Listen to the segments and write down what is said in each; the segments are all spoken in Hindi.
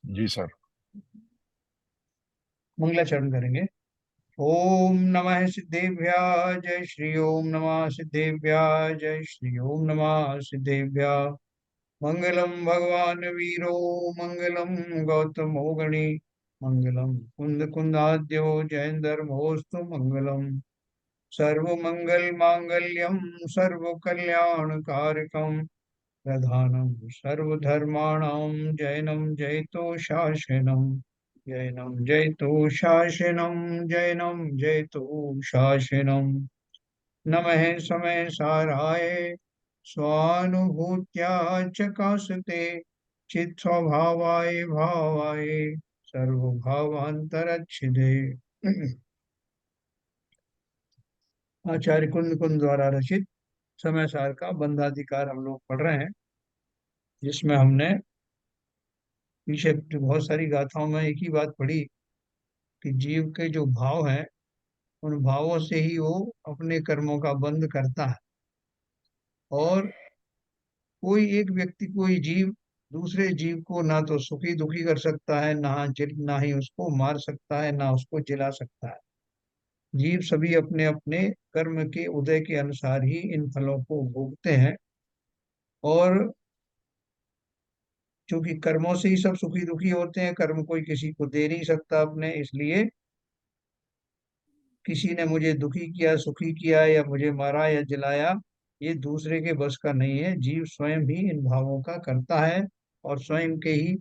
जी सर। मंगलाचरण करेंगे। ओम नमः सिद्धेभ्यः जय श्री ओम नमः सिद्धेभ्यः जय श्री ओम नमः सिद्धेभ्यः। मंगलम भगवान वीरो मंगलम गौतमो गणि मंगलम कुंद कुंदाद्यो जयंदर्मोस्तु मंगलम। सर्वमंगल मांगल्यम सर्व कल्याण कारकम प्रधानम सर्वधर्माणां जैनं जयतो शासनम। जैनं जयतो शासनम जैनं जयतो शासनम। नमः समय साराय स्वानुभूत्या चकासते चित् स्वभावाय भावाय सर्वभावांतरच्छिदे। आचार्य कुंद कुंद द्वारा रचित समय सार का बंधाधिकार हम लोग पढ़ रहे हैं, जिसमें हमने पीछे बहुत सारी गाथाओं में एक ही बात पढ़ी कि जीव के जो भाव हैं, उन भावों से ही वो अपने कर्मों का बंध करता है। और कोई एक व्यक्ति, कोई जीव दूसरे जीव को ना तो सुखी दुखी कर सकता है, ना ही उसको मार सकता है, ना उसको जिला सकता है। जीव सभी अपने अपने कर्म के उदय के अनुसार ही इन फलों को भोगते हैं। और क्योंकि कर्मों से ही सब सुखी दुखी होते हैं, कर्म कोई किसी को दे नहीं सकता अपने, इसलिए किसी ने मुझे दुखी किया सुखी किया या मुझे मारा या जलाया, ये दूसरे के बस का नहीं है। जीव स्वयं ही इन भावों का करता है। और स्वयं के ही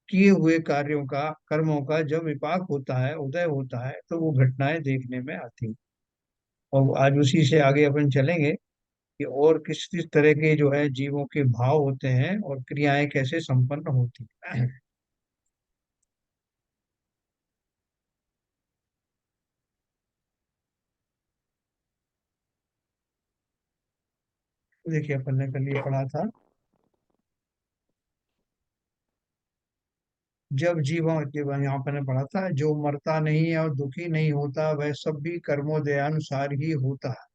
किए हुए कार्यों का, कर्मों का जब विपाक होता है, उदय होता है, तो वो घटनाएं देखने में आती हैं। और आज उसी से आगे अपन चलेंगे कि और किस किस तरह के जो है जीवों के भाव होते हैं और क्रियाएं कैसे संपन्न होती हैं। देखिए, अपन ने कल ये पढ़ा था, जब जीवों के यहाँ पर ने पढ़ा था, जो मरता नहीं है और दुखी नहीं होता वह सब भी कर्मोदयानुसार ही होता है।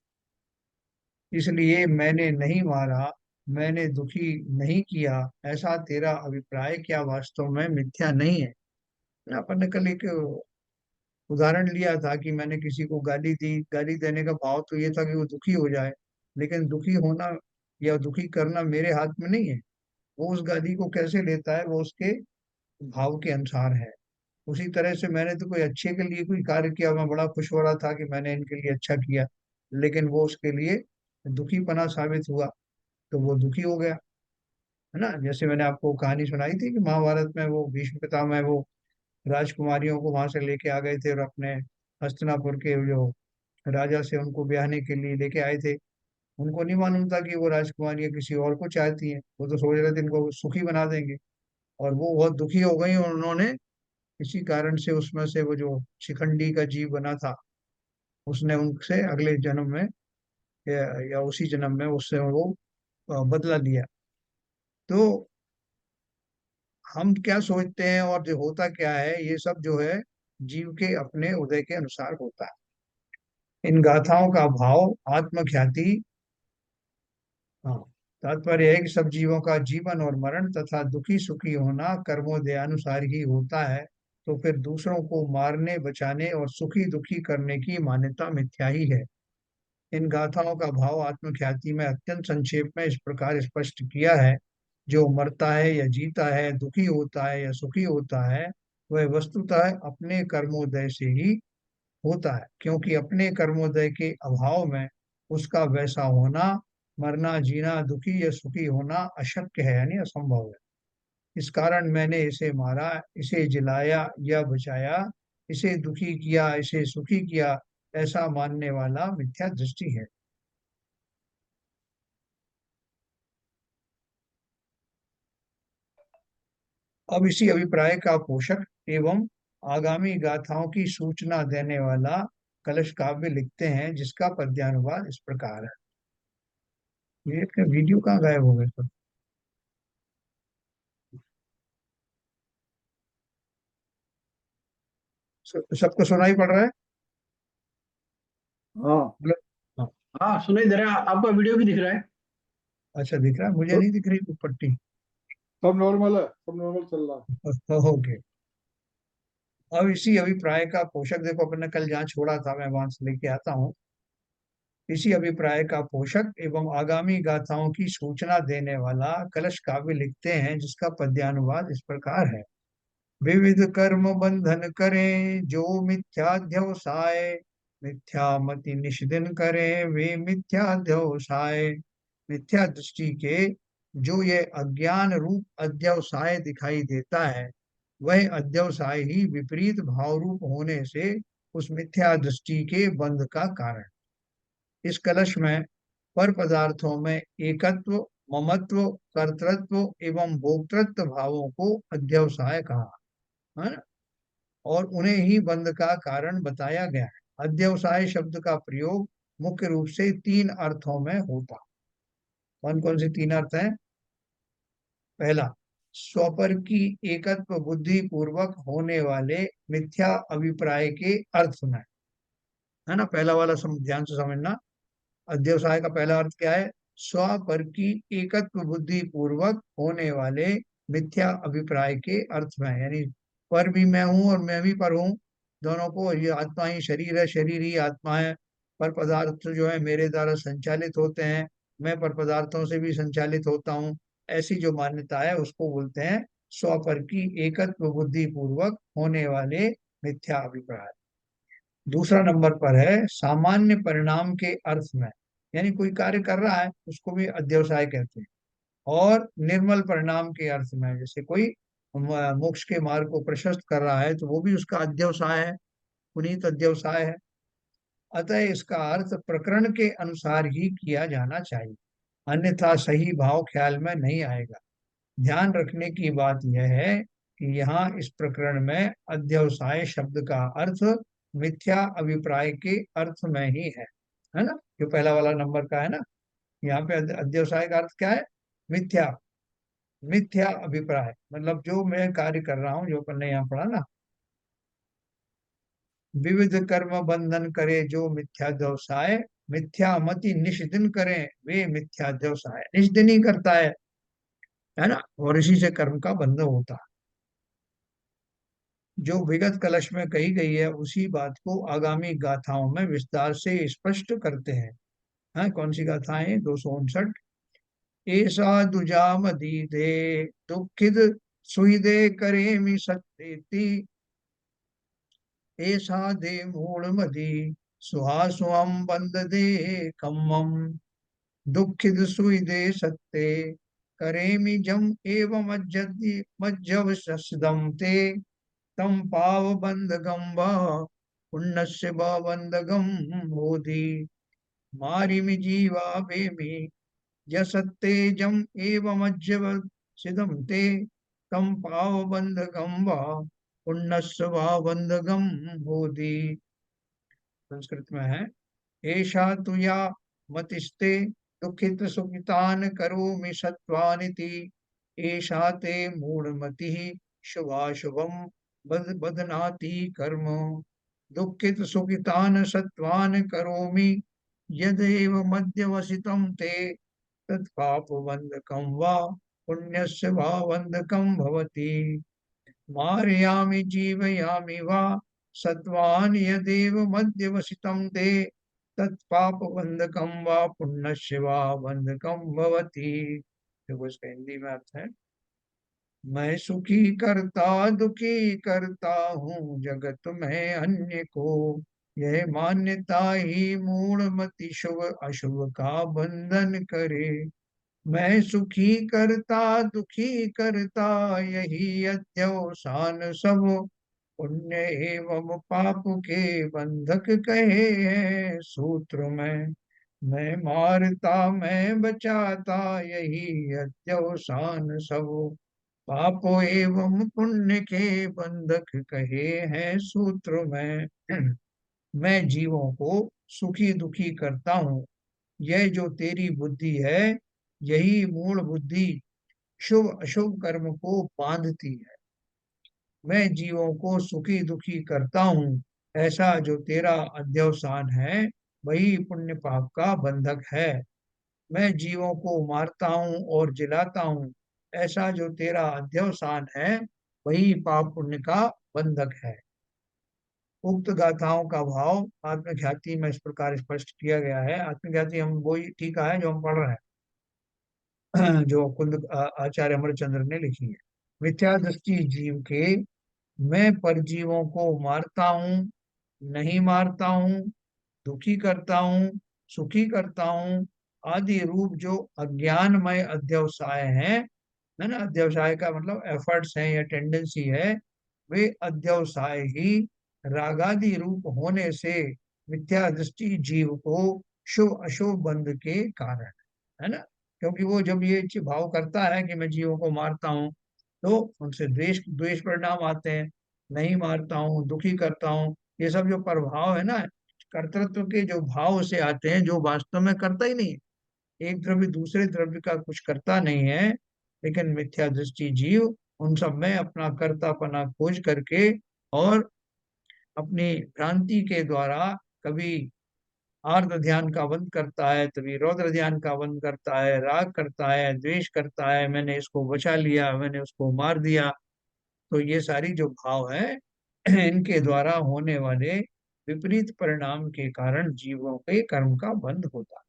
इसलिए मैंने नहीं मारा, मैंने दुखी नहीं किया, ऐसा तेरा अभिप्राय क्या वास्तव में मिथ्या नहीं है। अपन ने कल एक उदाहरण लिया था कि मैंने किसी को गाली दी, गाली देने का भाव तो ये था कि वो दुखी हो जाए, लेकिन दुखी होना या दुखी करना मेरे हाथ में नहीं है। वो उस गाली को कैसे लेता है, वो उसके भाव के अनुसार है। उसी तरह से मैंने तो कोई अच्छे के लिए कोई कार्य किया, मैं बड़ा खुश हो रहा था कि मैंने इनके लिए अच्छा किया, लेकिन वो उसके लिए दुखी पना साबित हुआ, तो वो दुखी हो गया। है ना। जैसे मैंने आपको कहानी सुनाई थी कि महाभारत में वो भीष्म पितामह वो राजकुमारियों को वहां से लेके आ गए थे और अपने हस्तिनापुर के जो राजा से उनको ब्याहने के लिए लेके आए थे। उनको नहीं मालूम था कि वो राजकुमारियां किसी और को चाहती हैं, वो तो सोच रहे थे इनको सुखी बना देंगे। और वो बहुत दुखी हो गई और उन्होंने इसी कारण से उसमें से वो जो शिखंडी का जीव बना था, उसने उनसे अगले जन्म में या उसी जन्म में उससे वो बदला लिया। तो हम क्या सोचते हैं और जो होता क्या है, ये सब जो है जीव के अपने उदय के अनुसार होता है। इन गाथाओं का भाव आत्मख्याति। हाँ, तात्पर्य है कि सब जीवों का जीवन और मरण तथा दुखी सुखी होना कर्मोदयानुसार ही होता है। तो फिर दूसरों को मारने बचाने और सुखी दुखी करने की मान्यता मिथ्या ही है। इन गाथाओं का भाव आत्मख्याति में अत्यंत संक्षेप में इस प्रकार स्पष्ट किया है। जो मरता है या जीता है, दुखी होता है या सुखी होता है, वह वस्तुतः अपने कर्मोदय से ही होता है, क्योंकि अपने कर्मोदय के अभाव में उसका वैसा होना, मरना जीना दुखी या सुखी होना अशक्य है, यानी असंभव है। इस कारण मैंने इसे मारा, इसे जिलाया या बचाया, इसे दुखी किया, इसे सुखी किया, ऐसा मानने वाला मिथ्या दृष्टि है। अब इसी अभिप्राय का पोषक एवं आगामी गाथाओं की सूचना देने वाला कलश काव्य लिखते हैं, जिसका पद्यानुवाद इस प्रकार है। ये वीडियो कहाँ गायब हो गए सब? सबको सुनाई पड़ रहा है? हाँ। मतलब, हाँ। हाँ, सुनाई दे रहा है। आपका वीडियो भी दिख रहा है। अच्छा, दिख रहा है, मुझे तो नहीं दिख रही वो पट्टी। सब नॉर्मल है, सब नॉर्मल चल रहा है। ओके। अब इसी अभिप्राय का पोषक, देखो अपन ने कल जहाँ छोड़ा था मैं वहां से लेके आता हूँ। इसी अभिप्राय का पोषक एवं आगामी गाथाओं की सूचना देने वाला कलश काव्य लिखते हैं, जिसका पद्यानुवाद इस प्रकार है। विविध कर्म बंधन करें जो मिथ्याध्यवसाय, मिथ्या मति निषिदिन करें वे मिथ्याध्यवसाय। मिथ्या दृष्टि के जो ये अज्ञान रूप अध्यवसाय दिखाई देता है, वह अध्यवसाय ही विपरीत भाव रूप होने से उस मिथ्या दृष्टि के बंध का कारण। इस कलश में पर पदार्थों में एकत्व, ममत्व, कर्तृत्व एवं भोक्तृत्व भावों को अध्यवसाय कहा है ना, और उन्हें ही बंध का कारण बताया गया है। अध्यवसाय शब्द का प्रयोग मुख्य रूप से तीन अर्थों में होता। कौन कौन से तीन अर्थ हैं? पहला, स्वपर की एकत्व बुद्धि पूर्वक होने वाले मिथ्या अभिप्राय के अर्थ में, है ना, पहला वाला ध्यान से समझना। अध्यवसाय का पहला अर्थ क्या है? स्वपर की एकत्व बुद्धि पूर्वक होने वाले मिथ्या अभिप्राय के अर्थ में, यानी पर भी मैं हूं और मैं भी पर हूं, दोनों को, ये आत्मा ही शरीर है, शरीर ही आत्मा है, पर पदार्थ जो है मेरे द्वारा संचालित होते हैं, मैं पर पदार्थों से भी संचालित होता हूँ, ऐसी जो मान्यता है उसको बोलते हैं स्वपर की एकत्व बुद्धि पूर्वक होने वाले मिथ्या अभिप्राय। दूसरा नंबर पर है सामान्य परिणाम के अर्थ में, यानी कोई कार्य कर रहा है उसको भी अध्यवसाय कहते हैं। और निर्मल परिणाम के अर्थ में, जैसे कोई मोक्ष के मार्ग को प्रशस्त कर रहा है तो वो भी उसका अध्यवसाय है, पुनीत अध्यवसाय है। अतः इसका अर्थ प्रकरण के अनुसार ही किया जाना चाहिए, अन्यथा सही भाव ख्याल में नहीं आएगा। ध्यान रखने की बात यह है कि यहाँ इस प्रकरण में अध्यवसाय शब्द का अर्थ मिथ्या अभिप्राय के अर्थ में ही है ना, जो पहला वाला नंबर का है ना। यहाँ पे अध्यवसाय का अर्थ क्या है? मिथ्या, मिथ्या अभिप्राय, मतलब जो मैं कार्य कर रहा हूँ, जो अपन ने यहाँ पढ़ा ना, विविध कर्म बंधन करे जो मिथ्या व्यवसाय, मिथ्या मति निष्दिन करें वे मिथ्या व्यवसाय। निष्दिन ही करता है ना, और इसी से कर्म का बंधन होता है। जो विगत कलश में कही गई है उसी बात को आगामी गाथाओं में विस्तार से स्पष्ट करते हैं। हाँ, कौन सी गाथाएं? 259। ऐसा दुजा मदी दे दुखित सुई करे मी सत्तेति, ऐसा दे मूल मदी सुहासुअम बंद दे कम्मम। दुखित सुई दे सत्ते करेमि जम एवं मज्जति मज्जव ससदम ते, तम पाव बंधगम व पुण्यस्य बंधगम बोधि। मारिमि जीवा बेमि यसत्ते जम एवं अज्जव सिदम ते, तम पाव बंधगम व पुण्यस्य बंधगम बोधि। संस्कृत में है, एषा तु या मतिस्ते दुखित सुखितान करोमि सत्वानिति, एषा ते मूढ़मतिः शुभाशुभम बदनाति कर्म। दुखित सुखितान सत्वान करोमि यदेव मध्यवसितं ते, तत्पापबन्धकं वा पुण्यस्य वा बन्धकं भवति। मारयामि जीवयामि वा सत्वान् यदेव मध्यवसितं ते, तत्पापबन्धकं वा पुण्यस्य वा बन्धकं भवति। देखो इसका हिंदी में अर्थ है, मैं सुखी करता दुखी करता हूँ जगत में अन्य को, यह मान्यता ही मूढ़ मति शुभ अशुभ का बंधन करे। मैं सुखी करता दुखी करता यही अध्यवसान सब, पुण्य एवं पाप के बंधक कहे हैं सूत्र में। मैं मारता मैं बचाता यही अध्यवसान सब, पाप एवं पुण्य के बंधक कहे हैं सूत्र में। मैं जीवों को सुखी दुखी करता हूँ, यह जो तेरी बुद्धि है यही मूल बुद्धि शुभ अशुभ कर्म को बांधती है। मैं जीवों को सुखी दुखी करता हूँ, ऐसा जो तेरा अध्यवसान है वही पुण्य पाप का बंधक है। मैं जीवों को मारता हूँ और जिलाता हूँ, ऐसा जो तेरा अध्यवसान है वही पाप पुण्य का बंधक है। उक्त गाथाओं का भाव आत्मख्याति में इस प्रकार स्पष्ट किया गया है। आत्मख्याति हम वही टीका है जो हम पढ़ रहे हैं जो कुंद आचार्य अमरचंद्र ने लिखी है। मिथ्या दृष्टि जीव के मैं परजीवों को मारता हूँ, नहीं मारता हूँ, दुखी करता हूँ, सुखी करता हूँ आदि रूप जो अज्ञानमय अध्यवसाय है ना, अध्यवसाय का मतलब एफर्ट्स हैं या टेंडेंसी है, वे अध्यवसाय ही रागादि रूप होने से मिथ्या दृष्टि जीव को शुभ अशुभ बंध के कारण है ना। क्योंकि वो जब ये भाव करता है कि मैं जीवों को मारता हूँ तो उनसे द्वेष द्वेष परिणाम आते हैं। नहीं मारता हूँ, दुखी करता हूँ, ये सब जो प्रभाव है ना कर्तृत्व के जो भाव से आते हैं, जो वास्तव में करता ही नहीं है। एक द्रव्य दूसरे द्रव्य का कुछ करता नहीं है, लेकिन मिथ्या दृष्टि जीव उन सब में अपना कर्तापना खोज करके और अपनी भ्रांति के द्वारा कभी आर्द्र ध्यान का बंद करता है, तभी रौद्र ध्यान का बंद करता है, राग करता है, द्वेष करता है, मैंने इसको बचा लिया, मैंने उसको मार दिया। तो ये सारी जो भाव है इनके द्वारा होने वाले विपरीत परिणाम के कारण जीवों के कर्म का बंध होता है।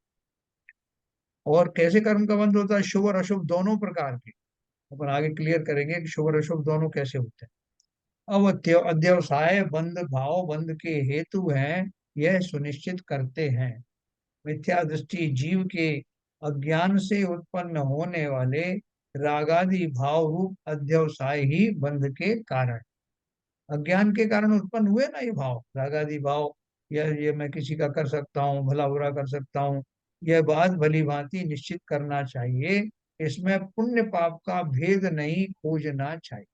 और कैसे कर्म का बंध होता है? शुभ और अशुभ दोनों प्रकार के अपन आगे क्लियर करेंगे कि शुभ और अशुभ दोनों कैसे होते हैं। अब अध्यवसाय बंध भाव बंध के हेतु हैं, यह सुनिश्चित करते हैं। मिथ्या दृष्टि जीव के अज्ञान से उत्पन्न होने वाले रागादि भाव रूप अध्यवसाय ही बंध के कारण, अज्ञान के कारण उत्पन्न हुए ना ये भाव रागादि भाव, ये मैं किसी का कर सकता हूँ, भला बुरा कर सकता हूँ, यह बात भली भांति निश्चित करना चाहिए। इसमें पुण्य पाप का भेद नहीं खोजना चाहिए।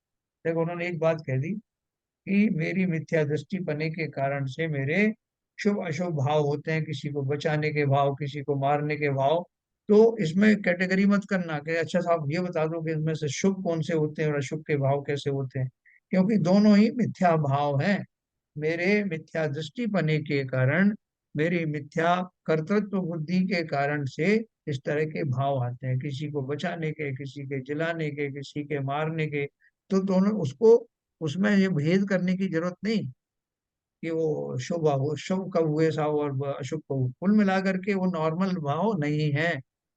देखो उन्होंने एक बात कह दी कि मेरी मिथ्या दृष्टि पने के कारण से मेरे शुभ अशुभ भाव होते हैं, किसी को बचाने के भाव, किसी को मारने के भाव। तो इसमें कैटेगरी मत करना कि अच्छा साहब ये बता दो कि इसमें से शुभ कौन से होते हैं और अशुभ के भाव कैसे होते हैं, क्योंकि दोनों ही मिथ्या भाव हैं। मेरे मिथ्या दृष्टि पने के कारण, मेरी मिथ्या कर्तृत्व बुद्धि के कारण से इस तरह के भाव आते हैं, किसी को बचाने के, किसी के जलाने के, किसी के मारने के। तो दोनों उसको उसमें ये भेद करने की जरूरत नहीं कि वो शुभ हो, शुभ कब हुए साहब और अशुभ कब हुए। कुल मिलाकर के वो नॉर्मल भाव नहीं है।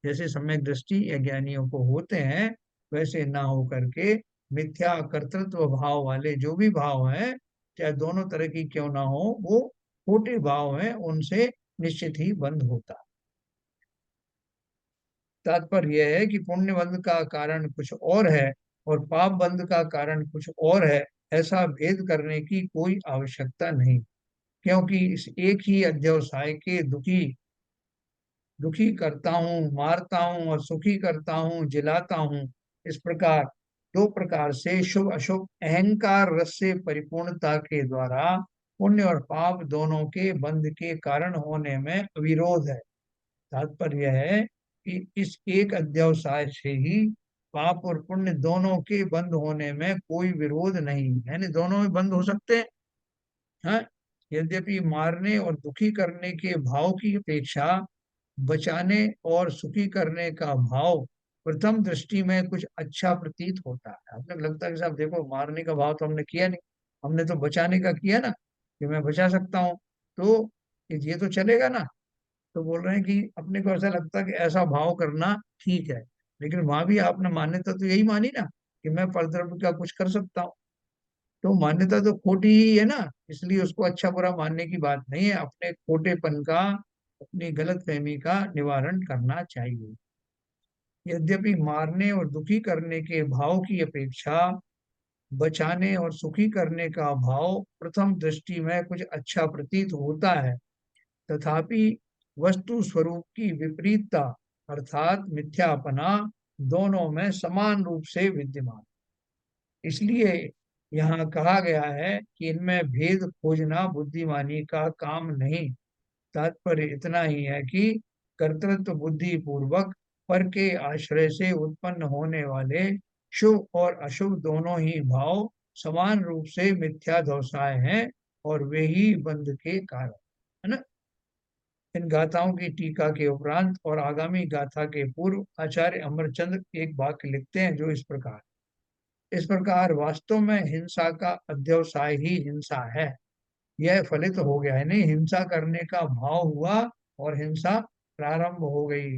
जैसे सम्यक दृष्टि ज्ञानियों को होते हैं वैसे ना हो करके मिथ्या कर्तृत्व भाव वाले जो भी भाव हैं, चाहे दोनों तरह की क्यों ना हो, वो खोटे भाव हैं, उनसे निश्चित ही बंद होता है। तात्पर्य यह है कि पुण्य बंध का कारण कुछ और है और पाप बंध का कारण कुछ और है, ऐसा भेद करने की कोई आवश्यकता नहीं। क्योंकि इस एक ही अध्यवसाय के दुखी दुखी करता हूँ, मारता हूँ और सुखी करता हूँ, जिलाता हूँ, इस प्रकार दो प्रकार से शुभ अशुभ अहंकार रस से परिपूर्णता के द्वारा पुण्य और पाप दोनों के बंध के कारण होने में अविरोध है। तात्पर्य है कि इस एक अध्यवसाय से ही पाप और पुण्य दोनों के बंद होने में कोई विरोध नहीं, यानी दोनों में बंद हो सकते हैं। हाँ, यद्यपि मारने और दुखी करने के भाव की अपेक्षा बचाने और सुखी करने का भाव प्रथम दृष्टि में कुछ अच्छा प्रतीत होता है। आपको लगता है कि साहब देखो मारने का भाव तो हमने किया नहीं, हमने तो बचाने का किया ना, कि मैं बचा सकता हूँ, तो ये तो चलेगा ना। तो बोल रहे हैं कि अपने को ऐसा लगता है कि ऐसा भाव करना ठीक है, लेकिन वहां भी आपने मान्यता तो यही मानी ना कि मैं परद्रव्य का कुछ कर सकता हूँ। तो मान्यता तो खोटी ही है ना, इसलिए उसको अच्छा बुरा मानने की बात नहीं है। अपने खोटेपन का, अपनी गलत फहमी का निवारण करना चाहिए। यद्यपि मारने और दुखी करने के भाव की अपेक्षा बचाने और सुखी करने का भाव प्रथम दृष्टि में कुछ अच्छा प्रतीत होता है, तथापि वस्तु स्वरूप की विपरीतता अर्थात मिथ्यापना दोनों में समान रूप से विद्यमान। इसलिए यहाँ कहा गया है कि इनमें भेद खोजना बुद्धिमानी का काम नहीं। तात्पर्य इतना ही है कि कर्तृत्व बुद्धि पूर्वक पर के आश्रय से उत्पन्न होने वाले शुभ और अशुभ दोनों ही भाव समान रूप से मिथ्या व्यवसाय हैं और वे ही बंध के कारण है ना। इन गाथाओं की टीका के उपरांत और आगामी गाथा के पूर्व आचार्य अमरचंद्र एक वाक्य लिखते हैं जो इस प्रकार वास्तव में हिंसा का अध्यवसाय ही हिंसा है। यह फलित हो गया है, नहीं हिंसा करने का भाव हुआ और हिंसा प्रारंभ हो गई।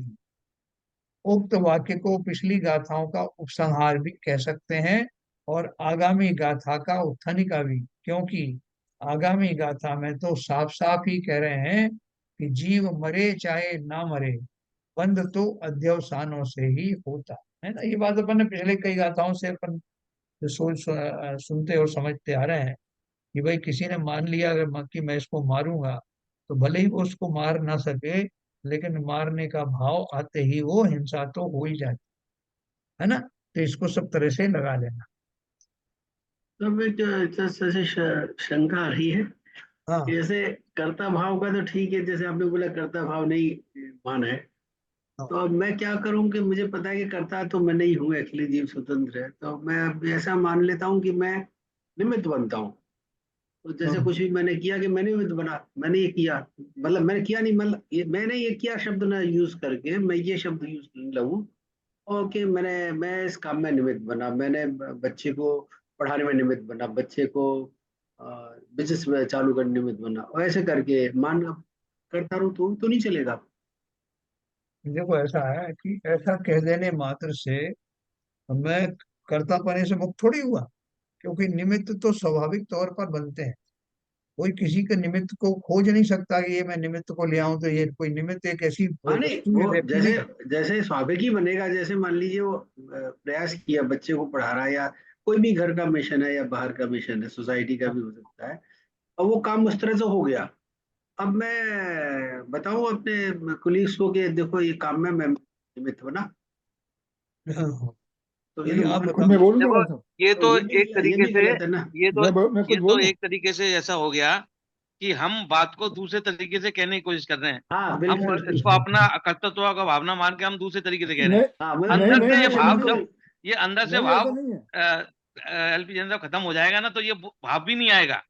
उक्त वाक्य को पिछली गाथाओं का उपसंहार भी कह सकते हैं और आगामी गाथा का उत्थानिका भी, क्योंकि आगामी गाथा में तो साफ साफ ही कह रहे हैं कि जीव मरे चाहे ना मरे, बंध तो अध्यवसानों से ही होता है ना। ये बात अपन ने पिछले कई गाथाओं से अपन सुनते और समझते आ रहे हैं कि भाई किसी ने मान लिया अगर कि मैं इसको मारूंगा, तो भले ही वो उसको मार ना सके, लेकिन मारने का भाव आते ही वो हिंसा तो हो ही जाती है ना। तो इसको सब तरह से लगा लेना। तब एक जैसे शंका आ रही है हाँ कि जैसे कर्ता भाव का तो ठीक है, जैसे आपने बोला कर्ता भाव नहीं माना है, हाँ तो अब मैं क्या करूं कि मुझे पता है कि कर्ता तो मैं नहीं हूं, एक्चुअली जीव स्वतंत्र है, तो मैं अब ऐसा मान लेता हूं कि मैं निमित्त बनता हूं। तो जैसे हाँ कुछ भी मैंने किया कि मैंने निमित्त बना, मैंने ये किया, मतलब मैंने किया नहीं, मतलब ये मैंने ये किया शब्द ना यूज करके मैं ये शब्द यूज लूं, ओके मैं इस काम में निमित्त बना, मैंने बच्चे को पढ़ाने में निमित्त बना, बच्चे को बिजनेस में चालू करने निमित्त बना, और ऐसे करके मान करता रहूं तो नहीं चलेगा। देखो ऐसा है कि ऐसा कह देने मात्र से मैं कर्तापने से मुक्त थोड़ी हुआ, क्योंकि निमित्त तो स्वाभाविक तौर पर बनते हैं। कोई किसी के निमित्त को खोज नहीं सकता कि ये मैं निमित्त को ले आऊं, तो ये कोई निमित्त एक ऐसी हाँ नहीं, वस्तु या वो व्यक्ति जैसे नहीं है। जैसे स्वाभाविक ही बनेगा, जैसे मान लीजिए वो प्रयास किया, बच्चे को पढ़ा रहा है, या कोई भी घर का मिशन है या बाहर का मिशन है, सोसाइटी का भी हो सकता है, और वो काम उस तरह से हो गया। अब मैं बताऊं अपने कुलीग्स को कि देखो ये काम में मैं निमित्त बना, हाँ, तो ये नहीं तो आप कुछ बताओ। मैं बोलूंगा देखो, भाई साहब। ये तो तो ये भी गलत है ना। मैं ये कुछ तो बोलूं। एक तरीके से ऐसा हो गया कि हम बात को दूसरे तरीके से कहने की कोशिश कर रहे हैं। हाँ हम बिल्कुल इसको बिल्कुल। अपना कर्तृत्व का भावना मान के हम दूसरे तरीके से कह रहे नहीं हैं। हाँ मतलब नहीं अंदर नहीं से ये नहीं इंटरप्रिटेशन भाव नहीं तो जब ये अंदर से नहीं, ऐसा भाव नहीं है एलपी जनता खत्म हो जाएगा ना, तो ये भाव भी नहीं आएगा।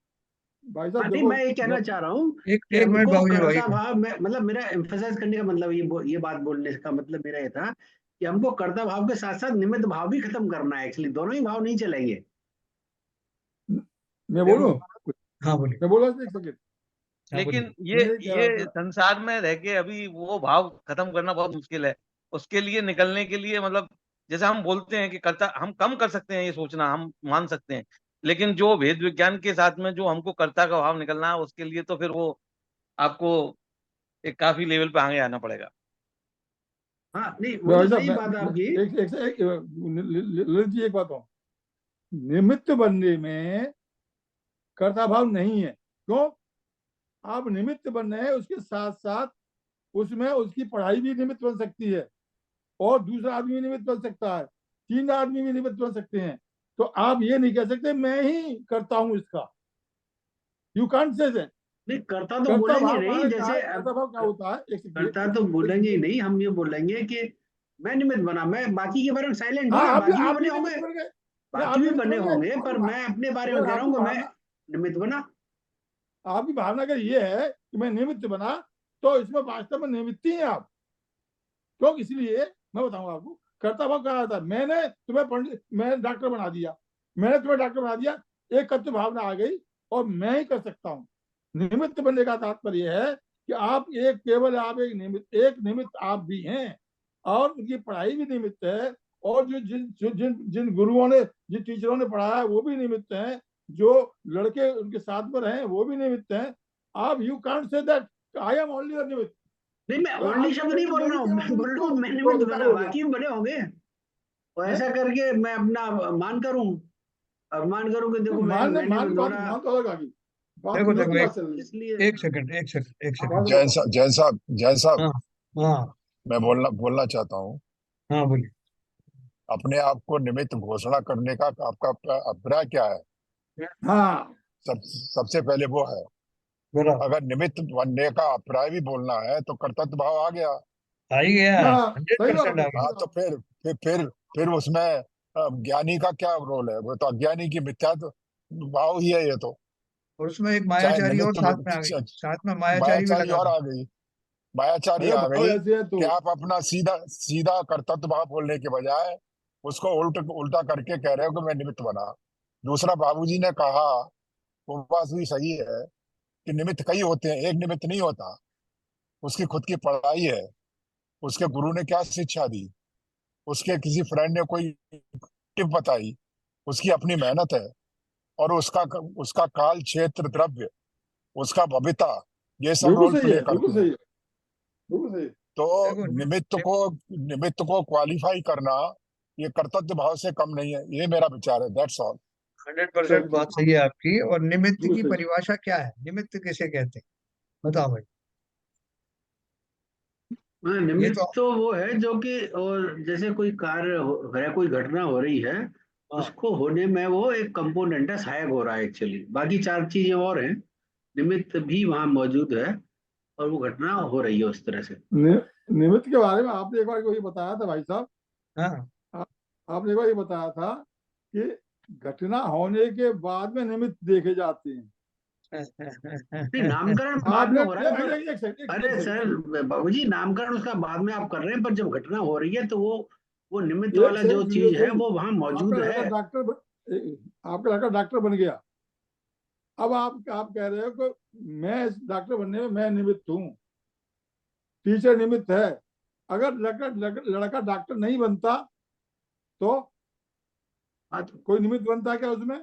भाई हाँ साहब। नहीं, देखो मैं ये कहना चाह रहा हूँ एक कि एक मिनट हमको बाबूजी भाई। कर्ता भाव में, मतलब मेरा एम्फसाइज करने का मतलब ये बात बोलने का मतलब मेरा ये था कि हमको कर्ता भाव के साथ साथ निमित्त भाव भी खत्म करना है, एक्चुअली दोनों ही भाव नहीं चलेंगे। मैं देखो, बोलूं कुछ। हाँ बोलिए। मैं बोला एक सेकंड। हाँ लेकिन बोलिए। ये मैं ये कह रहा ये था। संसार में रह के अभी वो भाव खत्म करना बहुत मुश्किल है। उसके लिए निकलने के लिए मतलब जैसे हम बोलते हैं कि कर्ता हम कम कर सकते हैं, ये सोचना हम मान सकते हैं, लेकिन जो वेद विज्ञान के साथ में जो हमको कर्ता का भाव निकलना है, उसके लिए तो फिर वो आपको एक काफी लेवल पे आगे आना पड़ेगा। हाँ नहीं, वो मैं तो भाई साहब सही बात है आपकी। ललित जी एक बात हूँ। निमित्त बनने में कर्ता भाव नहीं है। क्यों? आप निमित्त बन रहे हैं, उसके साथ साथ उसमें उसकी पढ़ाई भी निमित्त बन सकती है, और दूसरा आदमी भी निमित्त बन सकता है, तीन आदमी भी निमित्त बन सकते हैं। तो आप ये नहीं कह सकते मैं ही करता हूं इसका। You can't say that. नहीं, कर्ता तो कर्ता बोलेंगे भाव नहीं, माने क्या है? जैसे अब कर्ता भाव क्या होता है? एक कर्ता सेकंड, तो एक बोलेंगे ही सेकंड। नहीं, हम ये बोलेंगे कि मैं निमित्त बना, मैं बाकी के बारे में साइलेंट हूँ हाँ, ना, बाकी भी आप बने भी होंगे, निमित्त बन गए। आप बाकी भी निमित्त बने बन गए। होंगे, पर मैं अपने बारे में अगर कह रहा आपकी हूँ कि मैं भावना, निमित्त बना। आपकी भावना अगर ये है कि मैं निमित्त बना, तो इसमें वास्तव में निमित्त ही हैं आप। क्यों? इसलिए मैं बताऊंगा आपको। कर्ता भाव क्या आता है? मैंने तुम्हें पंडित, मैं डॉक्टर बना दिया, मैंने तुम्हें डॉक्टर बना दिया, एक कर्तव्य भावना आ गई और मैं ही कर सकता हूँ। निमित्त बनने का तात्पर्य यह है कि आप एक केवल आप एक निमित्त आप भी हैं, और उनकी पढ़ाई भी निमित्त है, और जो जिन जिन जिन गुरुओं ने, जिन टीचरों ने पढ़ाया वो भी निमित्त हैं, जो लड़के उनके साथ में रहे वो भी निमित्त हैं। आप you can't say that I am only the निमित्त। नहीं, मैं अगर ओनली आप शब्द नहीं कहेंगे बोल मैं रहा ही हूँ, केवल मैं बोल निमित्त रहा हूँ, हूँ मैं तो निमित्त बेकार बना, हो गया बाकी भी बने होंगे, और है। ऐसा करके मैं अपना मान करूँ, और मान करूँ कि देखो मान मैंने मान तो बात थोड़ा, मान तो अलग आ गई। बात देखो निमित्त देखो की एक बात चल रही है। इसलिए। एक सेकंड, एक सेकंड, एक हाँ, सेकंड। बात जैन बताओ। साहब, जैन साहब, हाँ हाँ मैं बोलना बोलना चाहता हूँ। हाँ बोलिए। अपने आप को निमित्त घोषणा करने का आपका अभिप्राय क्या है? हाँ, सबसे पहले वो है। बोला। अगर निमित्त बनने का अभिप्राय भी बोलना है तो कर्तव्य भाव आ गया। आ ही गया, हाँ, सही बात 100% है, आ सही गया। हाँ, तो बात फिर उसमें ज्ञानी का क्या रोल है? वो तो अज्ञानी की मिथ्या भाव ही है ये तो। और उसमें एक चाहे मायाचारी और निमित्त साथ में आ गई, साथ में मायाचारी भी मायाचारी लगा और था। आ गई। मायाचारी अगर आ भाव गई ऐसे है तो कि आप अपना सीधा सीधा कर्तव्य भाव बोलने के बजाय उसको उल्टा करके कह रहे हो कि मैं निमित्त बना। दूसरा, बाबूजी ने कहा, वो बात भी सही है कि निमित्त कई होते हैं, एक निमित्त नहीं होता। उसकी खुद की पढ़ाई है, उसके गुरु ने क्या शिक्षा दी, उसके किसी फ्रेंड ने कोई टिप बताई, उसकी अपनी मेहनत है, और उसका उसका काल, क्षेत्र, द्रव्य, उसका बबिता, ये सब बिल्कुल रोल सही प्ले है, बिल्कुल करते हैं। सही है, बिल्कुल सही है। तो देखो निमित्त को निमित्त को क्वालिफाई करना ये कर्तव्य भाव से कम नहीं है, ये मेरा विचार है। That's all. 100% बात सही है आपकी। और निमित्त बिल्कुल की सही। परिभाषा क्या है, निमित्त किसे कहते हैं, बताओ भाई। हाँ, ये निमित्त तो तो वो है जो कि, और जैसे कोई कार्य हो रहा है, कोई घटना हो रही है, हाँ, उसको होने में वो एक कंपोनेंट है, सहायक हो रहा है एक्चुअली, बाकी चार चीजें और हैं, निमित्त भी वहां मौजूद है और वो घटना हो रही है उस तरह से। निमित्त के बारे में आपने एक बार को ये बताया था भाई साहब। हाँ। आप, आपने एक बार ये बताया था कि घटना होने के बाद में निमित्त देखे जाते हैं। नहीं, नामकरण बाद में आपने हो रहा है, पर एक सेकंड, अरे सर बाबूजी, नामकरण उसका बाद में आप कर रहे हैं, पर जब घटना हो रही है तो वो निमित्त एक वाला जो सेकंड सुनिए चीज है सही। वो वहां आपका मौजूद लड़का है। डॉक्टर आपका लड़का डॉक्टर बन गया। अब आप कह रहे हो कि मैं इस डॉक्टर बनने में मैं निमित्त हूँ, टीचर निमित्त है। अगर लड़का डॉक्टर नहीं बनता तो हाँ, तो कोई निमित्त बनता है क्या उसमें?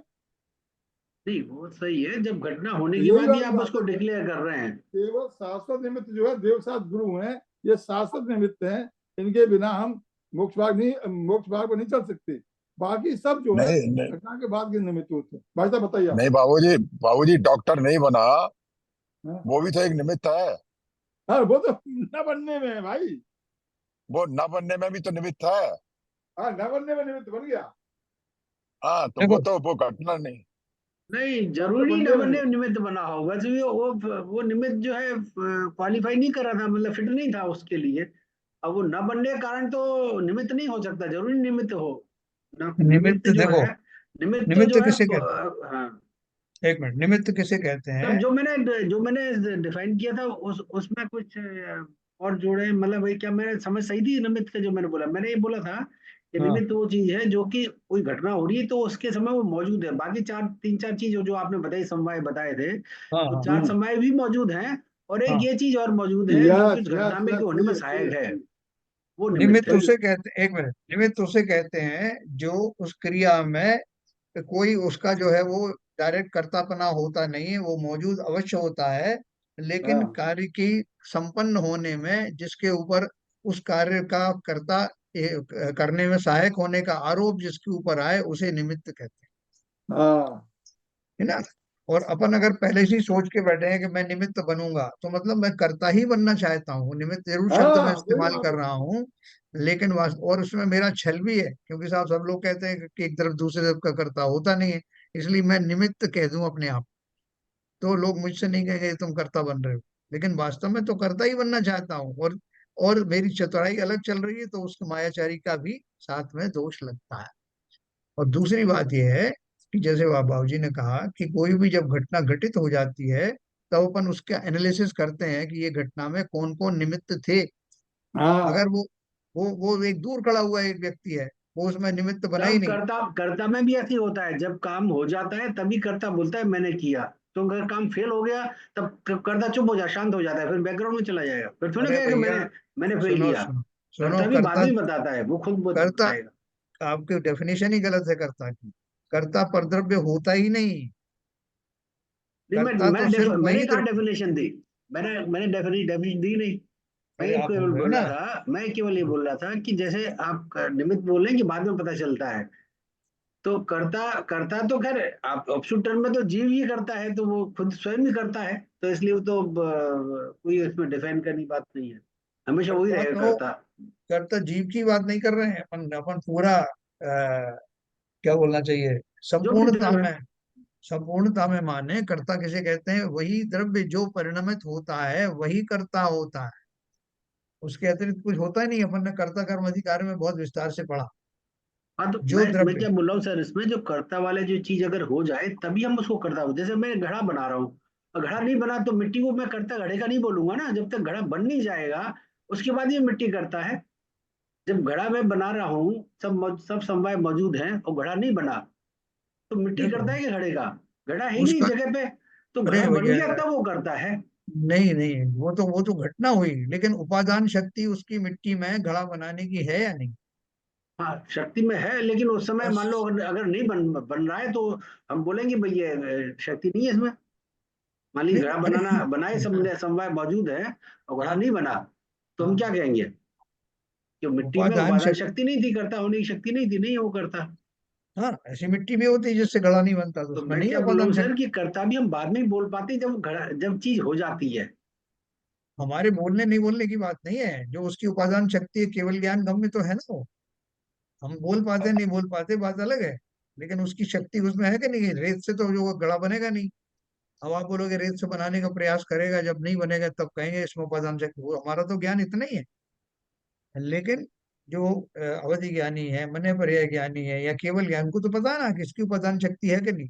नहीं, वो सही है, जब घटना होने तो के यही बाद ही वाली आप बात उसको है। डिक्लेयर कर रहे हैं। केवल शाश्वत निमित्त जो है देव साथ गुरु हैं, ये शाश्वत निमित्त हैं। इनके बिना हम मोक्ष मार्ग पर नहीं चल सकते। बाकी सब जो है नहीं नहीं, घटना के बाद के निमित्त होते हैं। भाई साहब बताइए आप। नहीं बाबूजी, बाबूजी डॉक्टर नहीं बना, हाँ, वो भी तो एक निमित्त है। हाँ, वो तो न बनने में है भाई। वो न बनने में भी तो निमित्त है। हाँ, न बनने में निमित्त बन गया। हाँ, तो देखो वो घटना नहीं। नहीं, डॉक्टर जरूरी बनने न में बनने नहीं। निमित्त बना हो, वैसे भी वो निमित्त जो है क्वालिफाई नहीं कर रहा था, मतलब फिट नहीं था उसके लिए। अब वो न बनने के कारण तो निमित्त नहीं हो सकता, जरूरी निमित्त हो। निमित्त निमित्त जो देखो, है, निमित्त तो निमित्त जो है किसे कहते हाँ। हैं, एक मिनट, निमित्त किसे कहते तो हैं। जो मैंने डिफाइन किया था उसमें कुछ और जोड़े, मतलब वही, क्या मैंने समझ सही थी निमित्त का जो मैंने बोला? मैंने ये बोला था कि हाँ, निमित्त वो चीज है जो कि कोई घटना हो रही है तो उसके समय वो मौजूद है, बाकी तीन चार चीज जो आपने बताई, समवाय बताए थे, हाँ, वो हाँ, चार समवाय भी मौजूद हैं, और एक हाँ। ये चीज और मौजूद है जो कि यस उस घटना यस में के यस, होने सही में है, सही सहायक है, है, सही है। वो निमित्त निमित्त है। उसे कहते, एक मिनट, निमित्त उसे कहते हैं जो उस क्रिया में कोई उसका जो है वो डायरेक्ट कर्तापना होता नहीं है, वो मौजूद अवश्य होता है, लेकिन हाँ, कार्य की संपन्न होने में जिसके ऊपर उस कार्य का कर्ता करने में सहायक होने का आरोप जिसके ऊपर आए उसे निमित्त कहते हाँ, हैं, है ना। और अपन अगर पहले से ही सोच के बैठे हैं कि मैं निमित्त बनूंगा, तो मतलब मैं कर्ता ही बनना चाहता हूँ, निमित्त जरूर शब्द मैं हाँ, वही इस्तेमाल बात कर है। रहा हूँ, लेकिन और उसमें मेरा छल भी है, क्योंकि साहब सब लोग कहते हैं कि एक तरफ दूसरे तरफ का कर्ता होता नहीं है, इसलिए मैं निमित्त कह दूं अपने आप, तो लोग मुझसे नहीं कहेंगे तुम कर्ता बन रहे हो, लेकिन वास्तव में तो कर्ता ही बनना चाहता हूँ। और मेरी चतुराई अलग चल रही है तो उसके मायाचारी का भी साथ में दोष लगता है। और दूसरी बात यह है कि जैसे बाबू जी ने कहा कि कोई भी जब घटना घटित हो जाती है, तब अपन उसका एनालिसिस करते हैं कि ये घटना में कौन कौन निमित्त थे। हाँ, अगर वो एक दूर खड़ा हुआ एक व्यक्ति है, वो उसमें निमित्त बना ही तब नहीं। कर्ता कर्ता में भी ऐसे ही होता है, जब काम हो जाता है तभी कर्ता बोलता है मैंने किया। तो अगर काम फेल हो गया, तब कर्ता चुप हो जाए, शांत हो जाता है, फिर बैकग्राउंड में चला जाएगा, फिर थोड़ा अरे कहेगा भैया, मैंने फेल सुनो किया। सुनो सुनो, कर्ता भी बाद कर्ता, में ही बताता है, वो खुद कर्ता, बताएगा। आपकी डेफिनेशन ही गलत है कर्ता की। कर्ता परद्रव्य होता ही नहीं, नहीं, कर्ता तो सिर्फ मैंने वही कहा डेफिनेशन दी, मैंने डेफिनेशन दी नहीं। मैं अरे ये आप केवल बोल रहे हो बोल ना। रहा था, मैं केवल ये बोल रहा था कि जैसे आप निमित्त बोल रहे हैं कि बाद में पता चलता है, तो कर्ता कर्ता तो खैर आप ऑब्सोल्यूट टर्म में तो जीव ही करता है, तो वो खुद स्वयं ही करता है, तो इसलिए वो तो कोई इसमें डिफाइन करने की बात नहीं है, हमेशा वही कर्ता रहेगा तो, कर्ता। कर्ता जीव की बात नहीं कर रहे हैं अपन, अपन पूरा क्या बोलना चाहिए, जो भी संपूर्णता द्रव्य है, में, संपूर्णता में माने कर्ता किसे कहते हैं, वही द्रव्य जो परिणमित होता है वही कर्ता होता है, उसके अतिरिक्त कुछ होता ही नहीं। अपन ने कर्ता कर्म अधिकार में बहुत विस्तार से पढ़ा। हाँ, तो जो मैं द्रव्य, क्या बोल रहा हूँ सर, इसमें जो कर्ता वाले जो चीज अगर हो जाए तभी हम उसको कर्ता हो, जैसे मैं घड़ा बना रहा हूँ, और घड़ा नहीं बना तो मिट्टी को मैं करता घड़े का नहीं बोलूंगा ना, जब तक घड़ा बन नहीं जाएगा उसके बाद ये मिट्टी करता है। जब घड़ा मैं बना रहा हूँ, सब समवाय मौजूद हैं और घड़ा नहीं बना, तो मिट्टी देखो करता है कि घड़े का? घड़ा है ही नहीं उसका, जगह पे, तो अरे घड़ा बन भैया, गया तब वो करता है। नहीं नहीं, वो तो घटना हुई, लेकिन उपादान शक्ति उसकी मिट्टी में घड़ा बनाने की है या नहीं? हाँ, शक्ति में है, लेकिन उस समय मान लो बस। अगर नहीं बन रहा है तो हम बोलेंगे भाई ये शक्ति नहीं है इसमें। मान लीजिए नहीं, घड़ा अरे बनाना बनाए, सब समवाय मौजूद है और घड़ा हाँ नहीं बना, तो हम हाँ, क्या कहेंगे? कि मिट्टी में उपादान उपादान शक्ति, शक्ति नहीं थी, करता होने की शक्ति नहीं थी, नहीं वो करता। हाँ ऐसी मिट्टी भी होती है जिससे घड़ा नहीं बनता, तो तो उसमें मैं नहीं है क्या बोल रहा उपादान हूँ सर शक्ति। कि कर्ता भी हम बाद में ही बोल पाते हैं जब चीज हो जाती है। हमारे बोलने नहीं बोलने की बात नहीं है, जो उसकी उपादान शक्ति है केवल ज्ञान गम्य तो है ना वो। हम बोल पाते नहीं बोल पाते बात अलग है, लेकिन उसकी शक्ति उसमें है कि नहीं है? रेत से तो जो वो घड़ा बनेगा नहीं। अब आप बोलोगे रेत से बनाने का प्रयास करेगा, जब नहीं बनेगा तब कहेंगे इसमें उपादान शक्ति, वो हमारा तो ज्ञान इतना ही है। लेकिन जो अवधि ज्ञानी है, मने पर्याय ज्ञानी है, या केवल ज्ञान को तो पता है ना कि इसकी उपादान शक्ति है कि नहीं।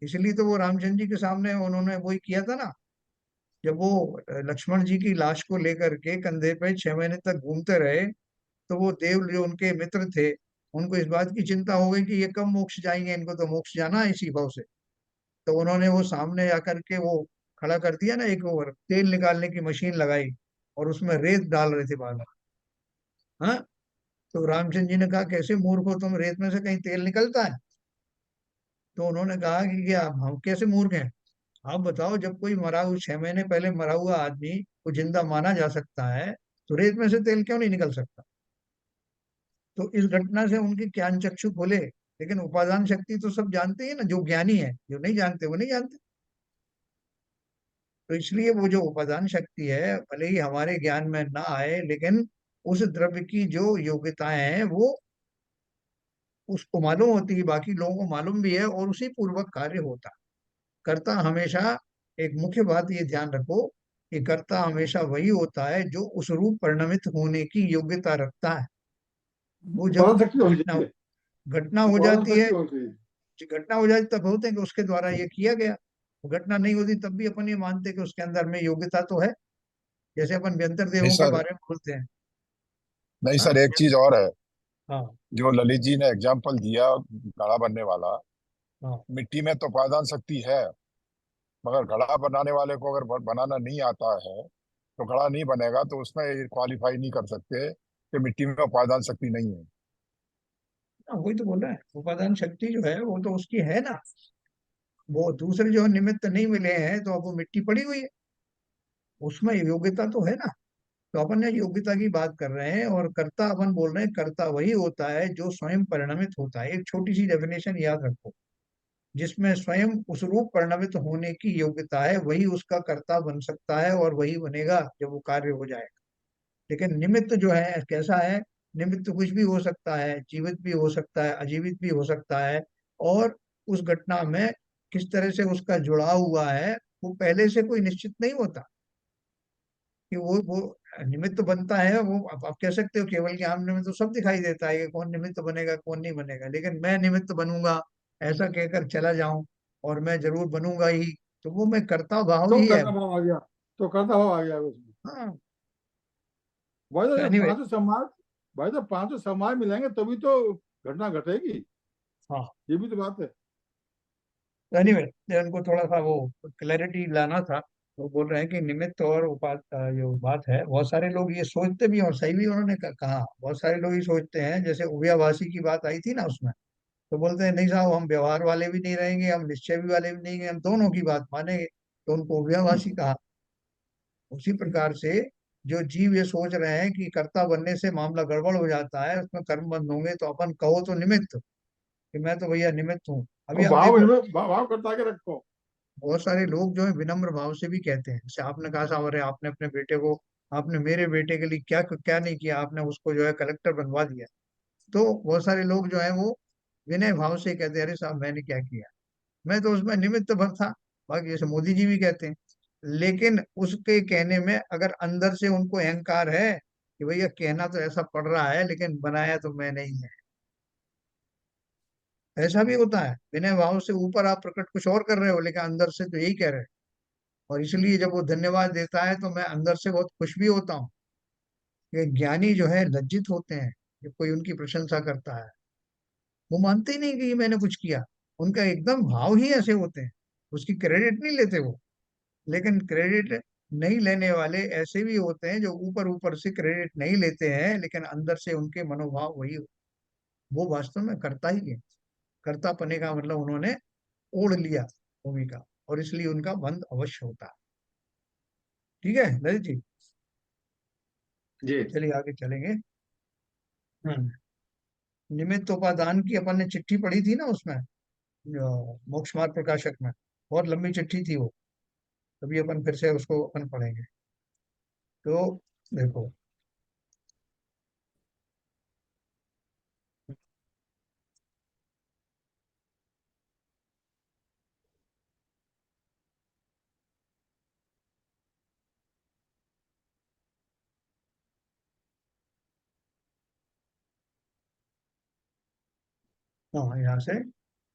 इसलिए तो वो रामचंद्र जी के सामने उन्होंने वही किया था ना, जब वो लक्ष्मण जी की लाश को लेकर के कंधे पे 6 महीने तक घूमते रहे, तो वो देव जो उनके मित्र थे, उनको इस बात की चिंता हो गई कि ये कब मोक्ष जाएंगे, इनको तो मोक्ष जाना है इसी भाव से। तो उन्होंने वो सामने आकर के वो खड़ा कर दिया ना, एक वो तेल निकालने की मशीन लगाई और उसमें रेत डाल रहे थे बार बार। हाँ, तो रामचंद्र जी ने कहा कैसे मूर्ख हो तुम, रेत में से कहीं तेल निकलता है? तो उन्होंने कहा कि क्या हम कैसे मूर्ख हैं, आप बताओ, जब कोई मरा हुआ 6 महीने पहले मरा हुआ आदमी को जिंदा माना जा सकता है, तो रेत में से तेल क्यों नहीं निकल सकता? तो इस घटना से उनके ज्ञान चक्षु खोले। लेकिन उपादान शक्ति तो सब जानते हैं ना, जो ज्ञानी है, जो नहीं जानते वो नहीं जानते। तो इसलिए वो जो उपादान शक्ति है, भले ही हमारे ज्ञान में ना आए, लेकिन उस द्रव्य की जो योग्यताएं हैं वो उसको मालूम होती है, बाकी लोगों को मालूम भी है, और उसी पूर्वक कार्य होता है। कर्ता हमेशा, एक मुख्य बात ये ध्यान रखो कि कर्ता हमेशा वही होता है जो उस रूप परिणमित होने की योग्यता रखता है। वो जब उपादान शक्ति होनी घटना चाहिए। घटना हो उपादान जाती है, शक्ति होनी चाहिए। घटना हो जाती तब होते हैं कि उसके द्वारा ये किया गया। वो घटना नहीं होती तब भी अपन ये मानते हैं कि उसके अंदर में योग्यता तो है, जैसे अपन व्यंतर नहीं देवों के सर, बारे में बोलते हैं। नहीं हाँ सर, एक चीज और है। हाँ जो ललित जी ने एग्जाम्पल दिया घड़ा बनने वाला, हाँ। मिट्टी में तो उपादान शक्ति है, मगर घड़ा बनाने वाले को अगर बनाना नहीं आता है तो घड़ा नहीं बनेगा, तो उसमें क्वालिफाई नहीं कर सकते कि मिट्टी में उपादान शक्ति नहीं है। वही तो बोल रहा है, उपादान शक्ति जो है वो तो उसकी है ना। वो दूसरे जो निमित्त नहीं मिले हैं, तो अब वो मिट्टी पड़ी हुई है, उसमें योग्यता तो है ना। तो अपन ने योग्यता की बात कर रहे हैं, और कर्ता अपन बोल रहे हैं, कर्ता वही होता है जो स्वयं परिणमित होता है। एक छोटी सी डेफिनेशन याद रखो, जिसमें स्वयं उस रूप परिणमित होने की योग्यता है, वही उसका कर्ता बन सकता है, और वही बनेगा जब वो कार्य हो जाएगा। लेकिन निमित्त जो है कैसा है, निमित्त कुछ भी हो सकता है, जीवित भी हो सकता है, अजीवित भी हो सकता है। और उस घटना में किस तरह से उसका जुड़ाव हुआ है, वो पहले से कोई निश्चित नहीं होता कि वो निमित्त बनता है। वो अब आप कह सकते हो केवल ज्ञान में तो सब दिखाई देता है कि कौन निमित्त बनेगा कौन नहीं बनेगा, लेकिन मैं निमित्त बनूंगा ऐसा कहकर चला जाऊं, और मैं जरूर बनूंगा ही, तो वो मैं करता भाव तो ही है। कर्ता भाव आ गया। तो कर्ता भाव आ गया उसमें। हाँ। भाई तो तो ये एनीवे, पांचों समाज, भाई तो पांचों समाज मिलेंगे तभी तो घटना घटेगी। हाँ, ये भी तो बात है। तो एनीवे, उनको थोड़ा सा वो क्लैरिटी लाना था। वो बोल रहे हैं कि निमित्त और उपात जो बात है, बहुत सारे लोग ये सोचते भी हैं, और सही भी उन्होंने कहा, बहुत सारे लोग ये सोचते हैं, जैसे उभयाभाषी की बात आई थी ना उसमें, तो बोलते हैं नहीं साहब, हम व्यवहार वाले भी नहीं रहेंगे, हम निश्चय भी वाले भी नहीं रहेंगे, हम दोनों की बात मानेंगे, तो उनको उभयाभाषी कहा। उसी प्रकार से जो जीव ये सोच रहे हैं कि कर्ता बनने से मामला गड़बड़ हो जाता है, उसमें कर्म बंद होंगे, तो अपन कहो तो निमित्त, कि मैं तो भैया निमित्त हूँ। अभी और आप भाव देखो, इनमें भाव करता के रखो। बहुत सारे लोग जो है विनम्र भाव से भी कहते हैं, जैसे आपने कहा साहब, अरे आपने अपने बेटे को, आपने मेरे बेटे के लिए क्या क्या नहीं किया, आपने उसको जो है कलेक्टर बनवा दिया। तो बहुत सारे लोग जो है वो विनय भाव से कहते हैं, अरे साहब मैंने क्या किया, मैं तो उसमें निमित्त भर था। बाकी जैसे मोदी जी भी कहते हैं, लेकिन उसके कहने में अगर अंदर से उनको अहंकार है कि भैया कहना तो ऐसा पड़ रहा है, लेकिन बनाया तो मैं नहीं है। ऐसा भी होता है, विनय भाव से ऊपर आप प्रकट कुछ और कर रहे हो लेकिन अंदर से तो यही कह रहे हो। और इसलिए जब वो धन्यवाद देता है तो मैं अंदर से बहुत खुश भी होता हूँ। ये ज्ञानी जो है लज्जित होते हैं जब कोई उनकी प्रशंसा करता है। वो मानते ही नहीं कि ये मैंने कुछ किया। उनका एकदम भाव ही ऐसे होते हैं, उसकी क्रेडिट नहीं लेते वो। लेकिन क्रेडिट नहीं लेने वाले ऐसे भी होते हैं जो ऊपर ऊपर से क्रेडिट नहीं लेते हैं लेकिन अंदर से उनके मनोभाव वही, वो वास्तव में करता ही है। कर्ता पने का मतलब उन्होंने ओढ़ लिया भूमिका, और इसलिए उनका बंध अवश्य होता है। ठीक है ललित जी, जी चलिए आगे चलेंगे। हम्म, निमित्त उपादान की अपन ने चिट्ठी पढ़ी थी ना उसमें, मोक्ष मार्ग प्रकाशक में, बहुत लंबी चिट्ठी थी वो। अभी अपन फिर से उसको अपन पढ़ेंगे। तो देखो, हाँ यहाँ से,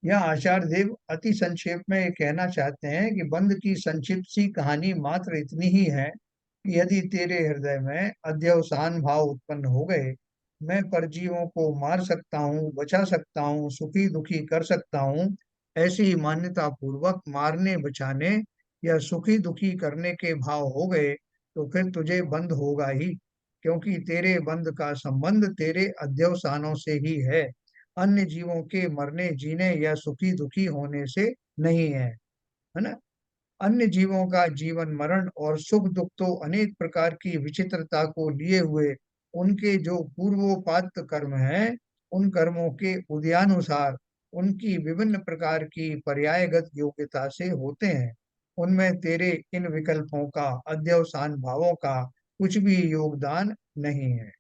यह आचार्य देव अति संक्षेप में ये कहना चाहते हैं कि बंध की संक्षिप्त सी कहानी मात्र इतनी ही है कि यदि तेरे हृदय में अध्यवसान भाव उत्पन्न हो गए, मैं परजीवों को मार सकता हूँ, बचा सकता हूँ, सुखी दुखी कर सकता हूँ, ऐसी मान्यता पूर्वक मारने बचाने या सुखी दुखी करने के भाव हो गए, तो फिर तुझे बंध होगा ही, क्योंकि तेरे बंध का संबंध तेरे अध्यवसानों से ही है, अन्य जीवों के मरने जीने या सुखी दुखी होने से नहीं है ना। अन्य जीवों का जीवन मरण और सुख दुख तो अनेक प्रकार की विचित्रता को लिए हुए उनके जो पूर्वोपात्त कर्म हैं, उन कर्मों के उदयानुसार उनकी विभिन्न प्रकार की पर्यायगत योग्यता से होते हैं। उनमें तेरे इन विकल्पों का, अध्यवसान भावों का कुछ भी योगदान नहीं है।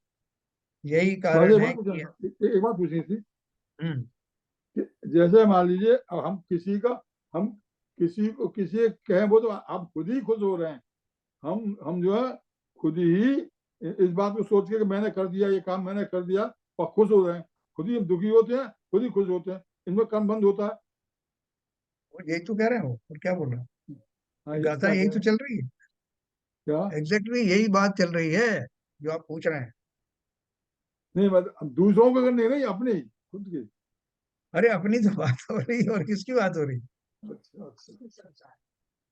यही मुझे कारण एक है बात कि पूछना था, एक बात पूछनी थी हम्म कि जैसे मान लीजिए अब हम किसी को किसी कहें वो तो आप खुद ही खुश हो रहे हैं। हम जो है खुद ही इस बात को सोच के कि मैंने कर दिया, ये काम मैंने कर दिया, और खुश हो रहे हैं। खुद ही हम दुखी होते हैं, खुद ही खुश होते हैं। इनमें कर्म बंद होता है। वो यही तो कह रहे हो, और क्या बोल रहे हो? हाँ, गाथा क्या यही कह तो रहे हैं? चल रही है, क्या? एग्जैक्टली यही बात चल रही है जो आप पूछ रहे हैं। नहीं मतलब दूसरों को करनी नहीं, अपनी खुद की। अरे अपनी तो बात हो रही है, और किसकी बात हो रही है? अच्छा अच्छा।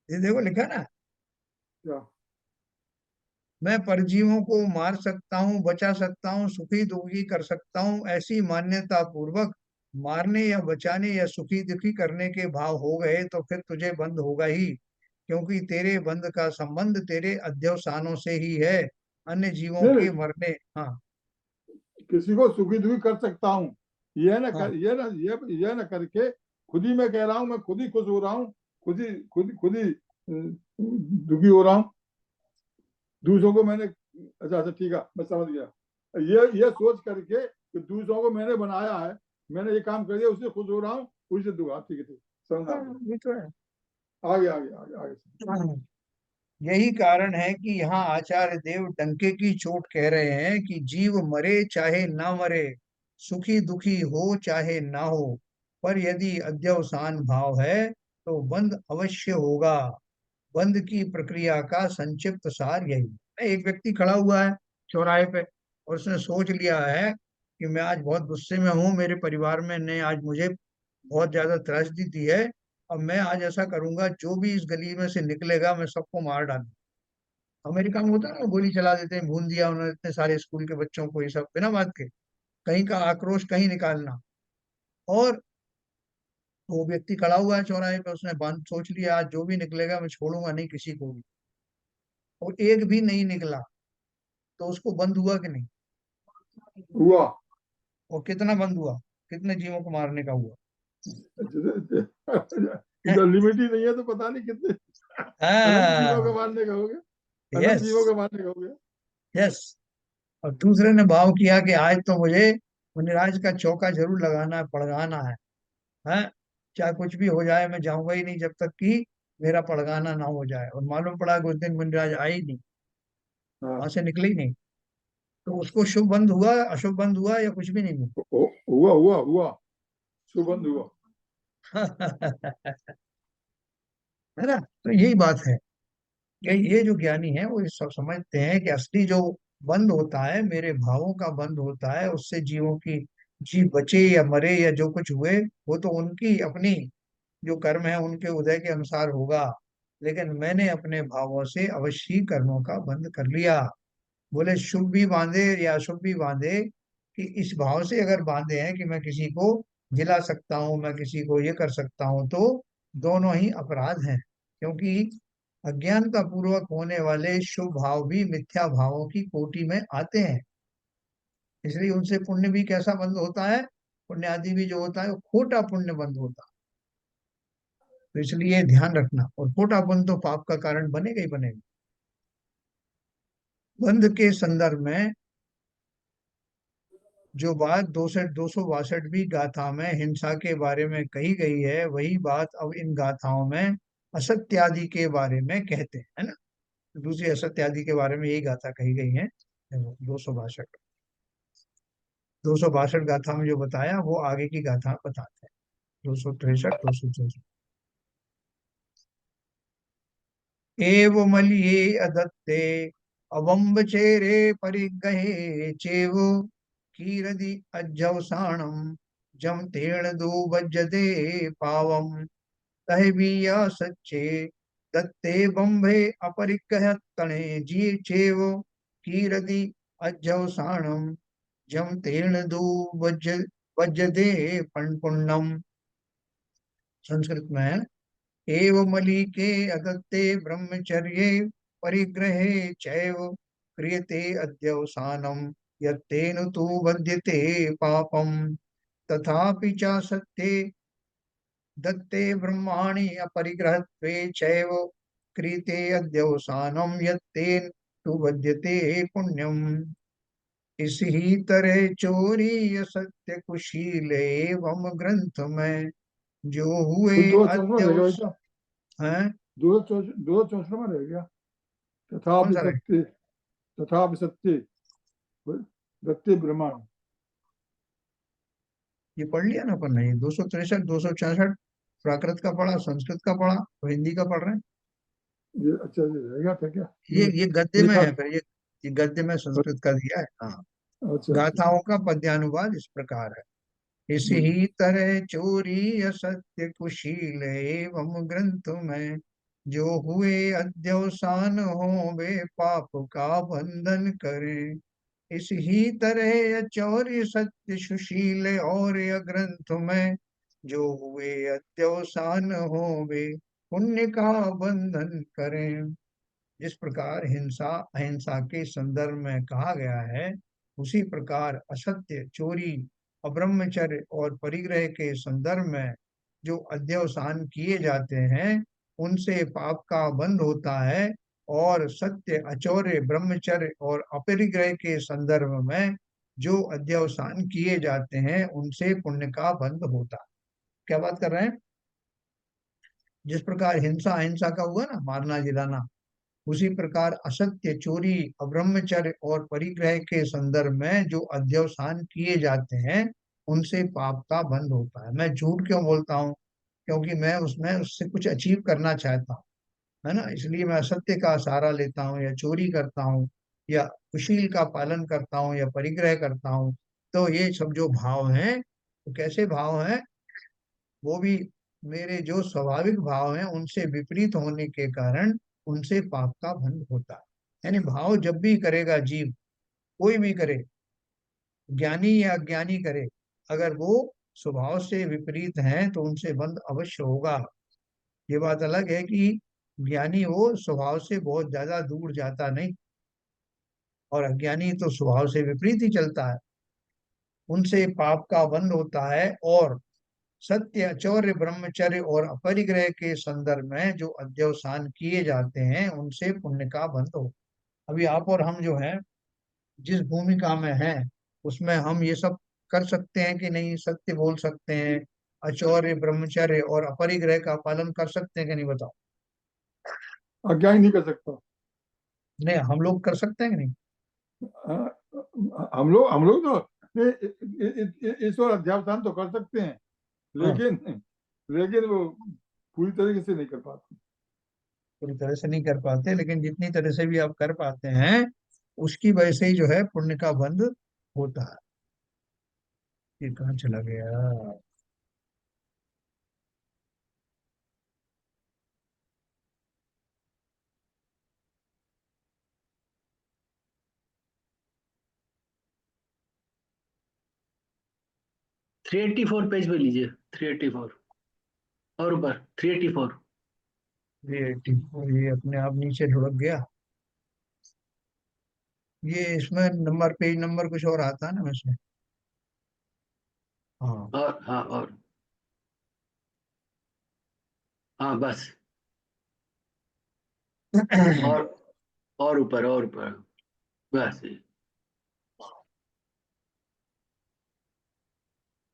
ये देखो लिखा ना, क्या? मैं परजीवों को मार सकता हूँ, बचा सकता हूँ, सुखी दुखी कर सकता हूँ, ऐसी मान्यता पूर्वक मारने या बचाने या सुखी दुखी करने के भाव हो गए, तो फिर तुझे बंध होगा ही, क्योंकि तेरे बंध का संबंध तेरे अध्यवसानों से ही है, अन्य जीवों नहीं के नहीं, मरने। हाँ किसी को सुखी दुखी कर सकता हूँ, हाँ, ये ना करके खुद ही मैं कह रहा हूँ, मैं खुद ही खुश हो रहा हूँ, खुद ही दुखी हो रहा हूँ। दूसरों को मैंने, अच्छा अच्छा ठीक है, मैं समझ गया। ये सोच करके कि दूसरों को मैंने बनाया है, मैंने ये काम कर दिया, उससे खुश हो रहा हूँ, उससे दुआ। ठीक है, ठीक, समझ आ हाँ, गया। ये तो है। आगे आगे आगे आगे। हाँ, यही कारण है कि यहाँ आचार्य देव डंके की चोट कह रहे हैं कि जीव मरे चाहे ना मरे, सुखी दुखी हो चाहे ना हो, पर यदि अध्यवसान भाव है तो बंध अवश्य होगा। बंध की प्रक्रिया का संक्षिप्त सार यही है। एक व्यक्ति खड़ा हुआ है चौराहे पे, और उसने सोच लिया है कि मैं आज बहुत गुस्से में हूँ, मेरे परिवार में ने आज मुझे बहुत ज्यादा त्रासदी दी है, और मैं आज ऐसा करूंगा, जो भी इस गली में से निकलेगा मैं सबको मार डालूंगा। अमेरिका में होता है ना, गोली चला देते हैं, भून दिया उन्होंने इतने सारे स्कूल के बच्चों को, ये सब बिना बात के, कहीं का आक्रोश कहीं निकालना। और वो व्यक्ति खड़ा हुआ है चौराहे पे, उसने बंद सोच लिया आज जो भी निकलेगा मैं छोड़ूंगा नहीं किसी को भी, और एक भी नहीं निकला, तो उसको बंद हुआ कि नहीं? हुआ। और कितना बंद हुआ, कितने जीवों को मारने का हुआ? जब लिमिट ही नहीं है तो पता नहीं कितने अनंत जीवों का हाँ, मारने का हो गया। अनंत यस, जीवों का मारने का हो गया। यस। और दूसरे ने भाव किया कि आज तो मुझे मुनिराज का चौका जरूर लगाना है, पड़गाना है, चाहे कुछ भी हो जाए मैं जाऊंगा ही नहीं जब तक कि मेरा पड़गाना ना हो जाए। और मालूम पड़ा कि उस दिन मुनिराज आई ही नहीं, वहां हाँ, से निकले ही नहीं। तो उसको शुभ बंद हुआ, अशुभ बंद हुआ, या कुछ भी नहीं हुआ? हुआ हुआ हुआ। सुबंध हुआ। है ना। तो यही बात है कि ये जो ज्ञानी है वो ये सब समझते हैं कि असली जो बंद होता है मेरे भावों का बंद होता है, उससे जीवों की जीव बचे या मरे या जो कुछ हुए वो तो उनकी अपनी जो कर्म है उनके उदय के अनुसार होगा, लेकिन मैंने अपने भावों से अवश्य ही कर्मों का बंद कर लिया। बोले शुभ भी बांधे या अशुभ भी बांधे, कि इस भाव से अगर बांधे हैं कि मैं किसी को जिला सकता हूँ, मैं किसी को ये कर सकता हूँ, तो दोनों ही अपराध हैं। क्योंकि अज्ञानता पूर्वक होने वाले शुभ भाव भी मिथ्या भावों की कोटि में आते हैं, इसलिए उनसे पुण्य भी कैसा बंद होता है, पुण्य आदि भी जो होता है वो खोटा पुण्य बंद होता है। तो इसलिए ध्यान रखना, और खोटा पुण्य तो पाप का कारण बनेगा ही बनेगा। बंध के संदर्भ में जो बात 262वीं गाथा में हिंसा के बारे में कही गई है, वही बात अब इन गाथाओं में असत्यादि के बारे में कहते हैं, है ना। दूसरी असत्यादि के बारे में यही गाथा कही गई है। 262 गाथा में जो बताया वो आगे की गाथा बताते हैं। 263 264 एवमलिये अदत्ते अवम्ब चेरे परिगहे चेव कीरदि अज्जवसाणम जम तेण दो वज्जते पावम तह बीया सच्चे दत्ते बंभे अपरिगह तणे जी चेव कीरदि अज्जवसाणम जम तेण दो वज्जते पुण्यम। संस्कृत में है, एवमलीके अदत्ते ब्रह्मचर्ये परिग्रहे चैव क्रियते अध्यवसानम् यत्तेन तु बध्यते पापम् तथापि च सत्ये दत्ते ब्रह्माणि अपरिग्रहत्वे चैव क्रियते अध्यवसानम् यत्तेन तु बध्यते पुण्यम्। इस ही तरह चोरी असत्य कुशील एवं ग्रंथ में जो हुए फिर 264 रह गया अध्यवस बेटा, हैं। 264 में रह गया। कौन तथापि सा रहे? सत्य, तथापि सत्य दत्ते ब्रह्मांड। ये पढ़ लिया ना अपन ने, ये 263 266 प्राकृत का पढ़ा, संस्कृत का पढ़ा, और हिंदी का पढ़ रहे हैं। ये अच्छा, ये रह गया था क्या? ये गद्य में लिखा है, फिर ये गद्य में संस्कृत का दिया है। हाँ। अच्छा अच्छा। गाथाओं का पद्यानुवाद इस प्रकार है। इस हम्म। ही तरह चोरी असत्य कुशील एवं ग्रंथ में जो हुए अध्यवसान हो वे पाप का बंधन करें। इस ही तरह चौर्य सत्य सुशील और ग्रंथ में जो हुए अत्यवसान हो वे पुण्य का बंधन करें। जिस प्रकार हिंसा अहिंसा के संदर्भ में कहा गया है, उसी प्रकार असत्य, चोरी, अब्रह्मचर्य और परिग्रह के संदर्भ में जो अध्यवसान किए जाते हैं उनसे पाप का बंध होता है, और सत्य, अचौर्य, ब्रह्मचर्य और अपरिग्रह के संदर्भ में जो अध्यवसान किए जाते हैं उनसे पुण्य का बंध होता है। क्या बात कर रहे हैं? जिस प्रकार हिंसा अहिंसा का हुआ ना, मारना जिलाना, उसी प्रकार असत्य, चोरी, अब्रह्मचर्य और परिग्रह के संदर्भ में जो अध्यवसान किए जाते हैं उनसे पाप का बंध होता है। मैं झूठ क्यों बोलता हूँ? क्योंकि मैं उसमें उससे कुछ अचीव करना चाहता हूँ, है ना। इसलिए मैं असत्य का सहारा लेता हूँ या चोरी करता हूँ या कुशील का पालन करता हूँ या परिग्रह करता हूँ। तो ये सब जो भाव हैं, तो कैसे भाव हैं? वो भी मेरे जो स्वाभाविक भाव हैं उनसे विपरीत होने के कारण उनसे पाप का बंध होता है। यानी भाव जब भी करेगा जीव, कोई भी करे, ज्ञानी या अज्ञानी करे, अगर वो स्वभाव से विपरीत हैं तो उनसे बंध अवश्य होगा। ये बात अलग है कि ज्ञानी वो स्वभाव से बहुत ज्यादा दूर जाता नहीं, और अज्ञानी तो स्वभाव से विपरीत ही चलता है, उनसे पाप का बंध होता है। और सत्य, चौर्य, ब्रह्मचर्य और अपरिग्रह के संदर्भ में जो अध्यवसान किए जाते हैं उनसे पुण्य का बंध हो। अभी आप और हम जो हैं, जिस भूमिका में हैं, उसमें हम ये सब कर सकते हैं कि नहीं? सत्य बोल सकते हैं, अचौर्य, ब्रह्मचर्य और अपरिग्रह का पालन कर सकते हैं कि नहीं, बताओ। अज्ञानी नहीं कर सकता। नहीं, हम लोग कर सकते हैं कि नहीं? हम लोग तो ईश्वर अध्यावसान तो कर सकते हैं, लेकिन लेकिन वो पूरी तरीके से नहीं कर पाते। पूरी तरह से नहीं कर पाते, लेकिन जितनी तरह से भी आप कर पाते हैं उसकी वजह से ही जो है पुण्य का बंध होता है। ये कहाँ चला गया? 384 पेज पे लीजिए, 384 और ऊपर 384। ये अपने आप नीचे लुढ़क गया। ये इसमें नंबर, पेज नंबर कुछ और आता है ना वैसे। हाँ। और हाँ, और हाँ बस, और ऊपर, और ऊपर, बस।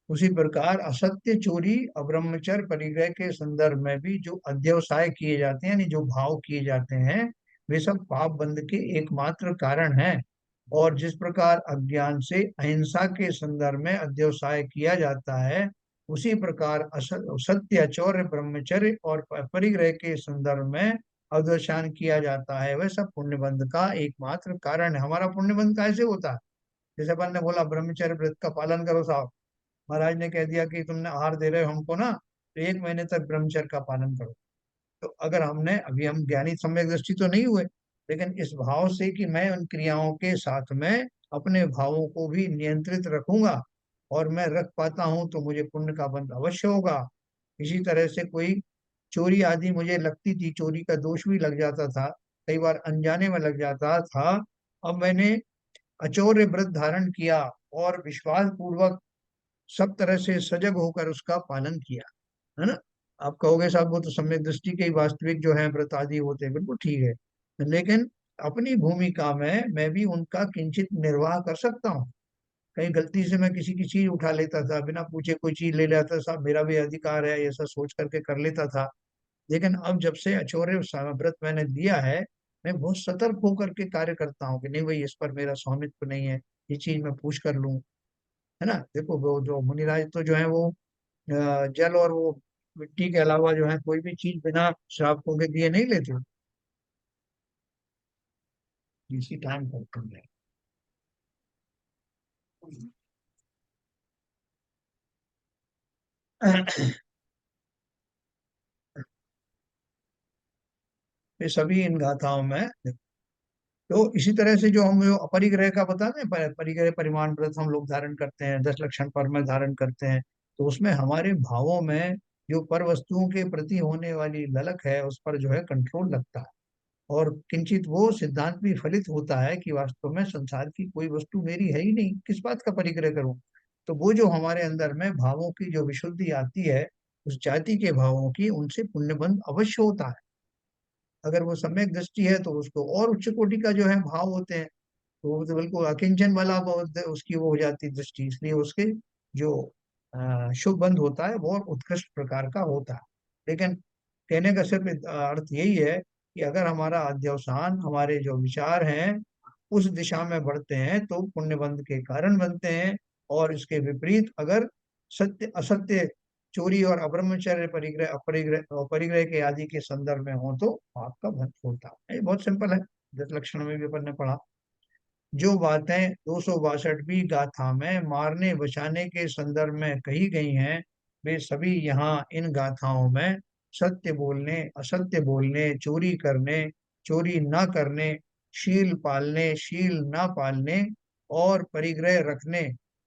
उसी प्रकार असत्य, चोरी, अब्रह्मचर्य, परिग्रह के संदर्भ में भी जो अध्यवसाय किए जाते हैं, यानी जो भाव किए जाते हैं, वे सब पाप बंध के एकमात्र कारण हैं। और जिस प्रकार अज्ञान से अहिंसा के संदर्भ में अध्यवसाय किया जाता है, उसी प्रकार सत्य, चौर्य, ब्रह्मचर्य और परिग्रह के संदर्भ में अध्यवसाय किया जाता है, वह सब पुण्य बंध का एकमात्र कारण है। हमारा पुण्य बंध कैसे होता है? जैसे अपन ने बोला ब्रह्मचर्य व्रत का पालन करो साहब, महाराज ने कह दिया कि तुमने आहार दे रहे हो हमको ना, तो 1 महीने तक ब्रह्मचर्य का पालन करो। तो अगर हमने, अभी हम ज्ञानी सम्यक दृष्टि तो नहीं हुए, लेकिन इस भाव से कि मैं उन क्रियाओं के साथ में अपने भावों को भी नियंत्रित रखूंगा और मैं रख पाता हूं, तो मुझे पुण्य का बंध अवश्य होगा। इसी तरह से कोई चोरी आदि मुझे लगती थी, चोरी का दोष भी लग जाता था, कई बार अनजाने में लग जाता था। अब मैंने अचौर्य व्रत धारण किया और विश्वास पूर्वक सब तरह से सजग होकर उसका पालन किया, है ना। आप कहोगे साहब वो तो सम्यक दृष्टि के ही वास्तविक जो है व्रत आदि होते हैं, बिल्कुल ठीक है, लेकिन अपनी भूमिका में मैं भी उनका किंचित निर्वाह कर सकता हूँ। कहीं गलती से मैं किसी की चीज उठा लेता था, बिना पूछे कोई चीज ले लेता था, साहब मेरा भी अधिकार है, ऐसा सोच करके कर लेता था। लेकिन अब जब से अचौर्य व्रत मैंने लिया है, मैं बहुत सतर्क होकर के कार्य करता हूँ कि नहीं भाई, इस पर मेरा स्वामित्व नहीं है, ये चीज मैं पूछ कर लूँ, है ना। देखो वो जो मुनिराज तो जो है वो जल और वो मिट्टी के अलावा जो है कोई भी चीज बिना श्रावकों के दिए नहीं लेते, इसी टाइम करते हैं। ये सभी इन गाथाओं में। तो इसी तरह से जो हम जो अपरिग्रह का बताते हैं, परिग्रह परिमाण व्रत हम लोग धारण करते हैं, 10 लक्षण पर में धारण करते हैं, तो उसमें हमारे भावों में जो पर वस्तुओं के प्रति होने वाली ललक है, उस पर जो है कंट्रोल लगता है। और किंचित वो सिद्धांत भी फलित होता है कि वास्तव में संसार की कोई वस्तु मेरी है ही नहीं, किस बात का परिग्रह करूं। तो वो जो हमारे अंदर में भावों की जो विशुद्धि आती है, उस जाति के भावों की, उनसे पुण्यबंध अवश्य होता है। अगर वो सम्यक दृष्टि है तो उसको और उच्च कोटि का जो है भाव होते हैं, तो वो तो बिल्कुल अकिंचन वाला उसकी वो हो जाती है दृष्टि, इसलिए उसके जो शुभ बंध होता है वो उत्कृष्ट प्रकार का होता है। लेकिन कहने का सिर्फ अर्थ यही है कि अगर हमारा अध्यवसान, हमारे जो विचार हैं उस दिशा में बढ़ते हैं तो पुण्य बंध के कारण बनते हैं, और इसके विपरीत अगर सत्य असत्य, चोरी और अब्रह्मचर्य, परिग्रह अपरिग्रह परिग्रह के आदि के संदर्भ में हो तो पाप का बंध होता है। ये बहुत सिंपल है, 10 लक्षण में भी अपन ने पढ़ा। जो बातें 262वीं गाथा में मारने बचाने के संदर्भ में कही गई हैं, वे सभी यहाँ इन गाथाओं में सत्य बोलने, असत्य बोलने, चोरी करने, चोरी न करने, शील पालने, शील न पालने और परिग्रह रखने,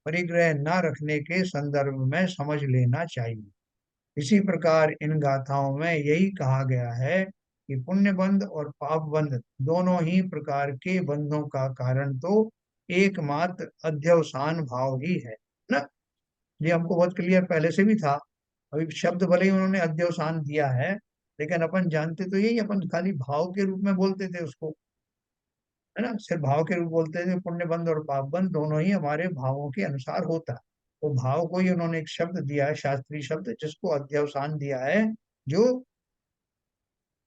परिग्रह न रखने के संदर्भ में समझ लेना चाहिए। इसी प्रकार इन गाथाओं में यही कहा गया है कि पुण्य बंध और पाप बंध दोनों ही प्रकार के बंधों का कारण तो एकमात्र अध्यवसान भाव ही है ना। ये हमको बहुत क्लियर पहले से भी था। अभी शब्द भले ही उन्होंने अध्यवसान दिया है, लेकिन अपन जानते तो यही, अपन खाली भाव के रूप में बोलते थे उसको, है ना, सिर्फ भाव के रूप बोलते थे। पुण्य बंध और पाप बंध दोनों ही हमारे भावों के अनुसार होता है। तो भाव को ही उन्होंने एक शब्द दिया है, शास्त्रीय शब्द, जिसको अध्यवसान दिया है। जो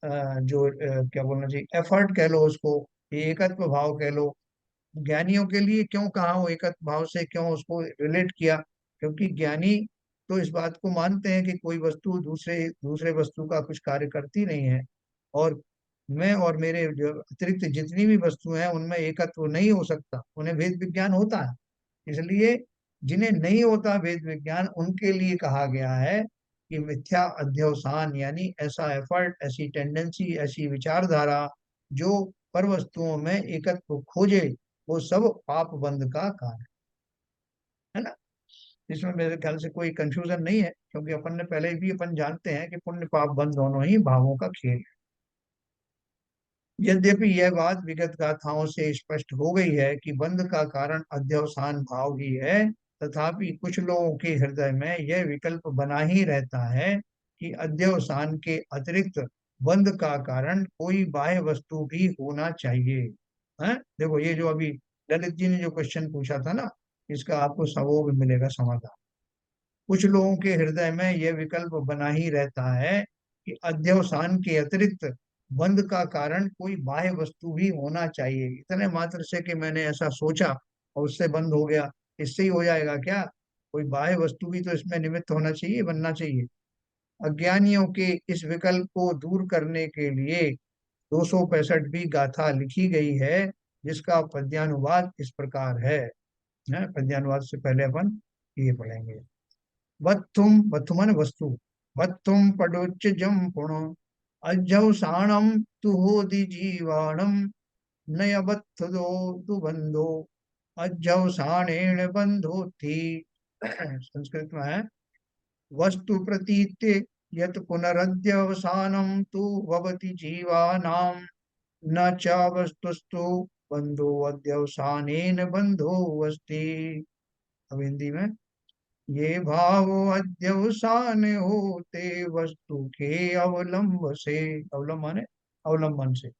क्या बोलना चाहिए, एफर्ट कह लो उसको, ये एकत्व भाव कह लो। ज्ञानियों के लिए क्यों कहा वो एकत्व भाव से, क्यों उसको रिलेट किया, क्योंकि ज्ञानी तो इस बात को मानते हैं कि कोई वस्तु दूसरे दूसरे वस्तु का कुछ कार्य करती नहीं है, और मैं और मेरे जो अतिरिक्त जितनी भी वस्तुएं हैं उनमें एकत्व नहीं हो सकता, उन्हें भेद विज्ञान होता है। इसलिए जिन्हें नहीं होता भेद विज्ञान, उनके लिए कहा गया है कि मिथ्या अध्यवसान, यानी ऐसा एफर्ट, ऐसी टेंडेंसी, ऐसी विचारधारा जो पर वस्तुओं में एकत्व खोजे, वो सब पाप बंध का कारण है ना। इसमें मेरे ख्याल से कोई कंफ्यूजन नहीं है, क्योंकि अपन ने पहले भी अपन जानते हैं कि पुण्य पाप बंध दोनों ही भावों का खेल है। यद्यपि यह बात विगत गाथाओं से स्पष्ट हो गई है कि बंध का कारण अध्यवसान भाव ही है, तथापि कुछ लोगों के हृदय में यह विकल्प बना ही रहता है कि अध्यवसान के अतिरिक्त बंध का कारण कोई बाह्य वस्तु भी होना चाहिए। है, देखो ये जो अभी ललित जी ने जो क्वेश्चन पूछा था ना, इसका आपको वो भी मिलेगा समाधान। कुछ लोगों के हृदय में यह विकल्प बना ही रहता है कि अध्यवसान के अतिरिक्त बंध का कारण कोई बाह्य वस्तु भी होना चाहिए। इतने मात्र से कि मैंने ऐसा सोचा और उससे बंद हो गया, इससे ही हो जाएगा क्या? कोई बाह्य वस्तु भी तो इसमें निमित्त होना चाहिए, बनना चाहिए। अज्ञानियों के इस विकल्प को दूर करने के लिए 265वीं गाथा लिखी गई है, जिसका पद्यानुवाद इस प्रकार है। पद्यानुवाद से पहले अपन ये पढ़ेंगे। वत्थुम, वत्थु माने वस्तु, वत्थुम पडोच्च जम पुण अज्जवसाणम तु होदि जीवाणम नयवत्थदो तु बंधो अज्जवसाणेन बंधो थी। संस्कृत में है, वस्तु प्रतीत्य यत् पुनरद्यवसानं तु भवति जीवानां न च वस्तुस्तु बंधो अध्यवसानेन बंधो अस्ति। अब हिंदी में, ये भाव अध्यवसान होते वस्तु के अवलंब से, अवलंब माने अवलंबन से,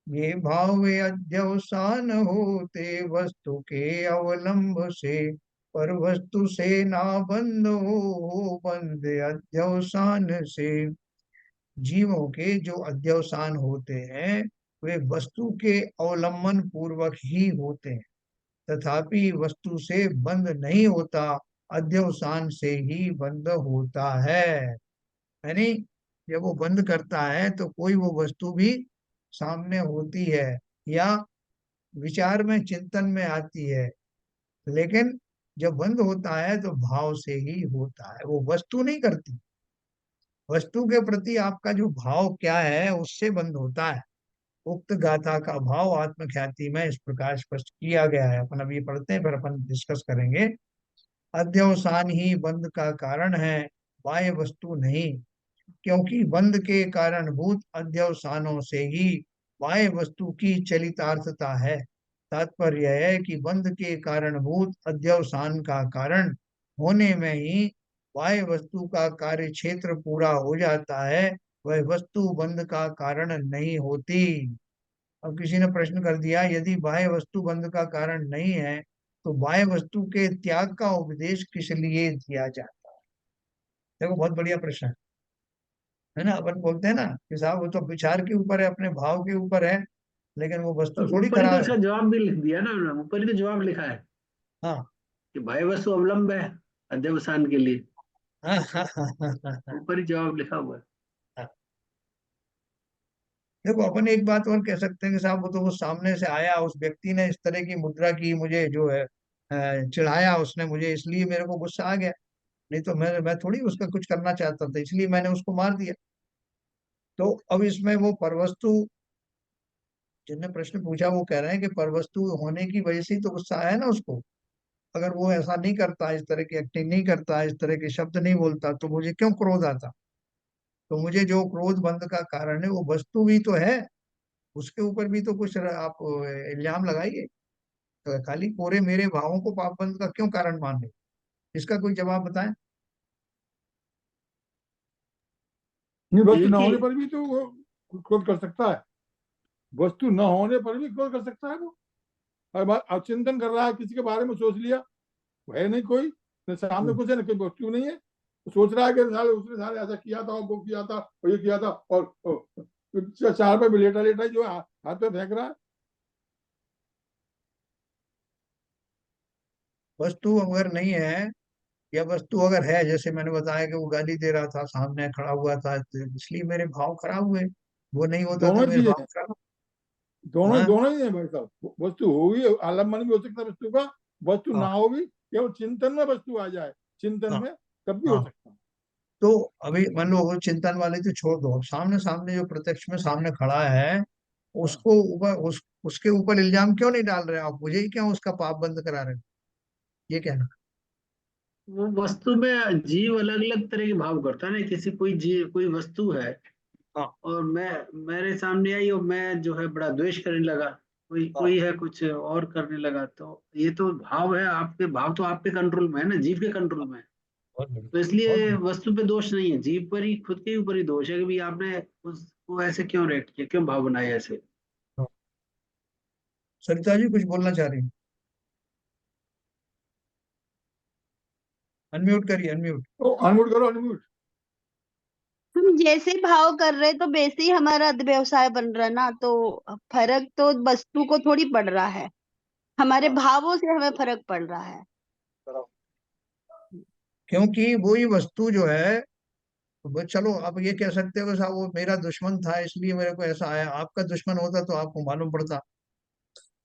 ये भाव अध्यवसान होते वस्तु के अवलंब से, पर वस्तु से ना बंध हो बंध अध्यवसान से। जीवों के जो अध्यवसान होते हैं वे वस्तु के अवलंबन पूर्वक ही होते हैं, तथापि वस्तु से बंध नहीं होता, अध्यवसान से ही बंध होता है। यानी जब वो बंद करता है तो कोई वो वस्तु भी सामने होती है या विचार में, चिंतन में आती है, लेकिन जब बंद होता है तो भाव से ही होता है, वो वस्तु नहीं करती। वस्तु के प्रति आपका जो भाव क्या है उससे बंद होता है। उक्त गाथा का भाव आत्मख्याति में इस प्रकार स्पष्ट किया गया है। अपन अभी पढ़ते हैं, फिर अपन डिस्कस करेंगे। अध्यवसान ही बंध का कारण है, बाह्य वस्तु नहीं, क्योंकि बंध के कारणभूत अध्यवसानों से ही बाह्य वस्तु की चलितार्थता है। तात्पर्य है कि बंध के कारणभूत अध्यवसान का कारण होने में ही बाह्य वस्तु का कार्य क्षेत्र पूरा हो जाता है, वह वस्तु बंध का कारण नहीं होती। अब किसी ने प्रश्न कर दिया, यदि बाह्य वस्तु बंध का कारण नहीं है तो बाह्य वस्तु के त्याग का उपदेश किस लिए दिया जाता है? देखो बहुत बढ़िया प्रश्न है ना। अपन बोलते हैं ना कि साहब वो तो विचार के ऊपर है, अपने भाव के ऊपर है, लेकिन वो तो वस्तु थोड़ी ऊपर ही तो खराब उसका है। जवाब भी लिख दिया ना उन्होंने, ऊपर ही तो जवाब लिखा है हाँ कि बाह्य वस्तु अवलंब है अध्यवसान के लिए, हाँ हाँ हाँ हाँ हाँ, हाँ। ऊपर ही जवाब लिखा हुआ है। देखो अपन एक बात और कह सकते हैं कि साहब वो तो वो सामने से आया, उस व्यक्ति ने इस तरह की मुद्रा की, मुझे जो है चिढ़ाया उसने मुझे, इसलिए मेरे को गुस्सा आ गया, नहीं तो मैं थोड़ी उसका कुछ करना चाहता था, इसलिए मैंने उसको मार दिया। तो अब इसमें वो परवस्तु, जिनने प्रश्न पूछा वो कह रहे हैं कि परवस्तु होने की वजह से ही तो गुस्सा आया ना उसको। अगर वो ऐसा नहीं करता, इस तरह की एक्टिंग नहीं करता, इस तरह के शब्द नहीं बोलता, तो मुझे क्यों क्रोध आता? तो मुझे जो क्रोध बंध का कारण है वो वस्तु भी तो है, उसके ऊपर भी तो कुछ आप इल्जाम लगाइए। तो खाली पूरे मेरे भावों को पाप बंध का क्यों कारण मान रहे? इसका कोई जवाब बताएं। नहीं, वस्तु न देखिए होने पर भी तो वो क्रोध कर सकता है, वस्तु न होने पर भी क्रोध कर सकता है वो। अब चिंतन कर रहा है, किसी के बारे में सोच लिया, वो है नहीं कोई, न सामने कुछ है न कोई वस्तु नहीं है, तो सोच रहा है कि साले उसने साले ऐसा किया था और वो किया था और ये किया था, और चार पे लेटा लेटा जो हाथ पे फेंक रहा है। वस्तु अगर नहीं है या वस्तु अगर है, जैसे मैंने बताया कि वो गाली दे रहा था, सामने खड़ा हुआ था, तो इसलिए मेरे भाव खराब हुए। वो नहीं होता तो दोनों मेरे चीजें भाव खराब। दोनों हाँ दोनों ही है भाई साहब। वस्तु होगी, आलम्बन भी हो सकता है वस्तु का, वस्तु हाँ ना हो भी, केवल चिंतन में वस्तु आ जाए चिंतन हाँ में, तब भी हो हाँ। सकता है। तो अभी मान लो वो चिंतन वाले तो छोड़ दो, अब सामने सामने जो प्रत्यक्ष में सामने खड़ा है, हाँ। उसको ऊपर उसके ऊपर इल्जाम क्यों नहीं डाल रहे आप? मुझे ही क्यों उसका पाप बंद करा रहे हैं? ये कहना। वो वस्तु में जीव अलग अलग तरह के भाव करता है ना। किसी कोई जीव, कोई वस्तु है हाँ और मैं, मेरे सामने आई और मैं जो है बड़ा द्वेष करने लगा, कोई हाँ। कोई है कुछ और करने लगा, तो ये तो भाव है। आपके भाव तो आपके कंट्रोल में है ना, जीव के कंट्रोल में है। बहुत बढ़िया। तो बहुत इसलिए बढ़िया। वस्तु पे दोष नहीं है, जीव पर ही, खुद के ऊपर ही दोष है कि भाई आपने उसको ऐसे क्यों रिएक्ट किया, क्यों भाव बनाए ऐसे। हाँ। सरिता जी कुछ बोलना चाह रही हैं? अनम्यूट करिए, अनम्यूट। तो अनम्यूट करो, अनम्यूट। हम जैसे भाव कर रहे तो वैसे ही हमारा व्यवसाय बन रहा है ना, तो फर्क तो वस्तु को थोड़ी पड़ रहा है, हमारे भावों से हमें फर्क पड़ रहा है। क्योंकि वही वस्तु जो है, वो चलो आप ये कह सकते हो कि साहब वो मेरा दुश्मन था इसलिए मेरे को ऐसा आया, आपका दुश्मन होता तो आपको मालूम पड़ता।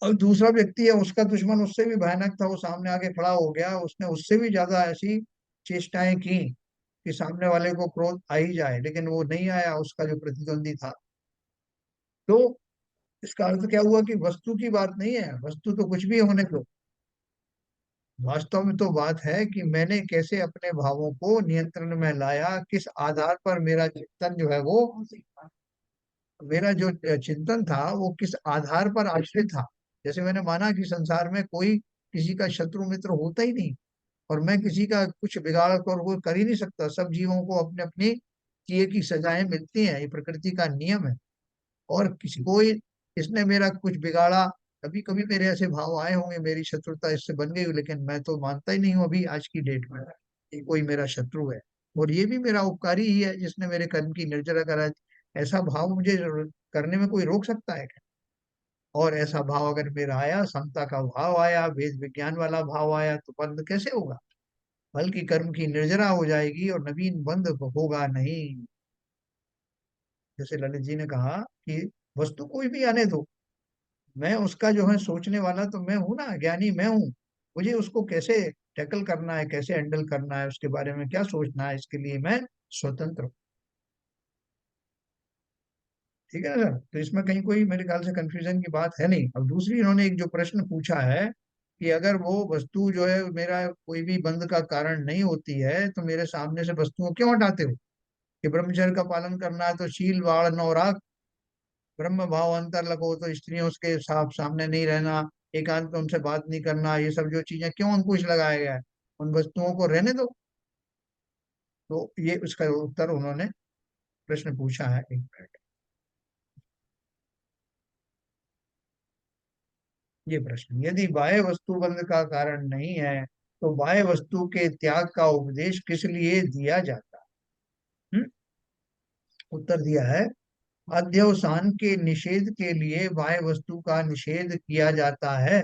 और दूसरा व्यक्ति है, उसका दुश्मन उससे भी भयानक था, वो सामने आके खड़ा हो गया, उसने उससे भी ज्यादा ऐसी चेष्टाएं की कि सामने वाले को क्रोध आ ही जाए, लेकिन वो नहीं आया, उसका जो प्रतिद्वंदी था। तो इसका अर्थ क्या हुआ कि वस्तु की बात नहीं है, वस्तु तो कुछ भी होने दो, वास्तव में तो बात है कि मैंने कैसे अपने भावों को नियंत्रण में लाया, किस आधार पर मेरा चिंतन जो है वो, मेरा जो चिंतन था वो किस आधार पर आश्रित था। जैसे मैंने माना कि संसार में कोई किसी का शत्रु मित्र होता ही नहीं, और मैं किसी का कुछ बिगाड़ कर वो कर ही नहीं सकता, सब जीवों को अपने अपनी किए की सजाएं मिलती हैं, ये प्रकृति का नियम है। और किसी कोई, इसने मेरा कुछ बिगाड़ा, कभी कभी मेरे ऐसे भाव आए होंगे, मेरी शत्रुता इससे बन गई हो, लेकिन मैं तो मानता ही नहीं हूँ अभी आज की डेट में कि कोई मेरा शत्रु है। और ये भी मेरा उपकारी ही है जिसने मेरे कर्म की निर्जरा करा। ऐसा भाव मुझे करने में कोई रोक सकता है क्या? और ऐसा भाव अगर मेरा आया, समता का भाव आया, वेद विज्ञान वाला भाव आया, तो बंद कैसे होगा? बल्कि कर्म की निर्जरा हो जाएगी और नवीन बंध होगा नहीं। जैसे ललित जी ने कहा कि वस्तु कोई भी आने दो, मैं उसका जो है सोचने वाला तो मैं हूं ना, ज्ञानी मैं हूँ। मुझे उसको कैसे टैकल करना है, कैसे हैंडल करना है, उसके बारे में क्या सोचना है, इसके लिए मैं स्वतंत्र हूँ। ठीक है ना सर? तो इसमें कहीं कोई मेरे ख्याल से कंफ्यूजन की बात है नहीं। अब दूसरी इन्होंने एक जो प्रश्न पूछा है कि अगर वो वस्तु जो है मेरा कोई भी बंध का कारण नहीं होती है, तो मेरे सामने से वस्तुओं क्यों हटाते हो? कि ब्रह्मचर्य का पालन करना है तो शील वाण नौराग, ब्रह्म भाव अंतर लगो तो स्त्रियों के सामने नहीं रहना, एकांत में उनसे बात नहीं करना, ये सब जो चीजें क्यों अंकुश लगाया गया है, उन वस्तुओं को रहने दो। तो ये उसका उत्तर उन्होंने प्रश्न पूछा है। एक मिनट, ये प्रश्न, यदि बाह्य वस्तु बंध का कारण नहीं है तो बाह्य वस्तु के त्याग का उपदेश किस लिए दिया जाता है? उत्तर दिया है, अध्यवसान के निषेध के लिए बाह्य वस्तु का निषेध किया जाता है।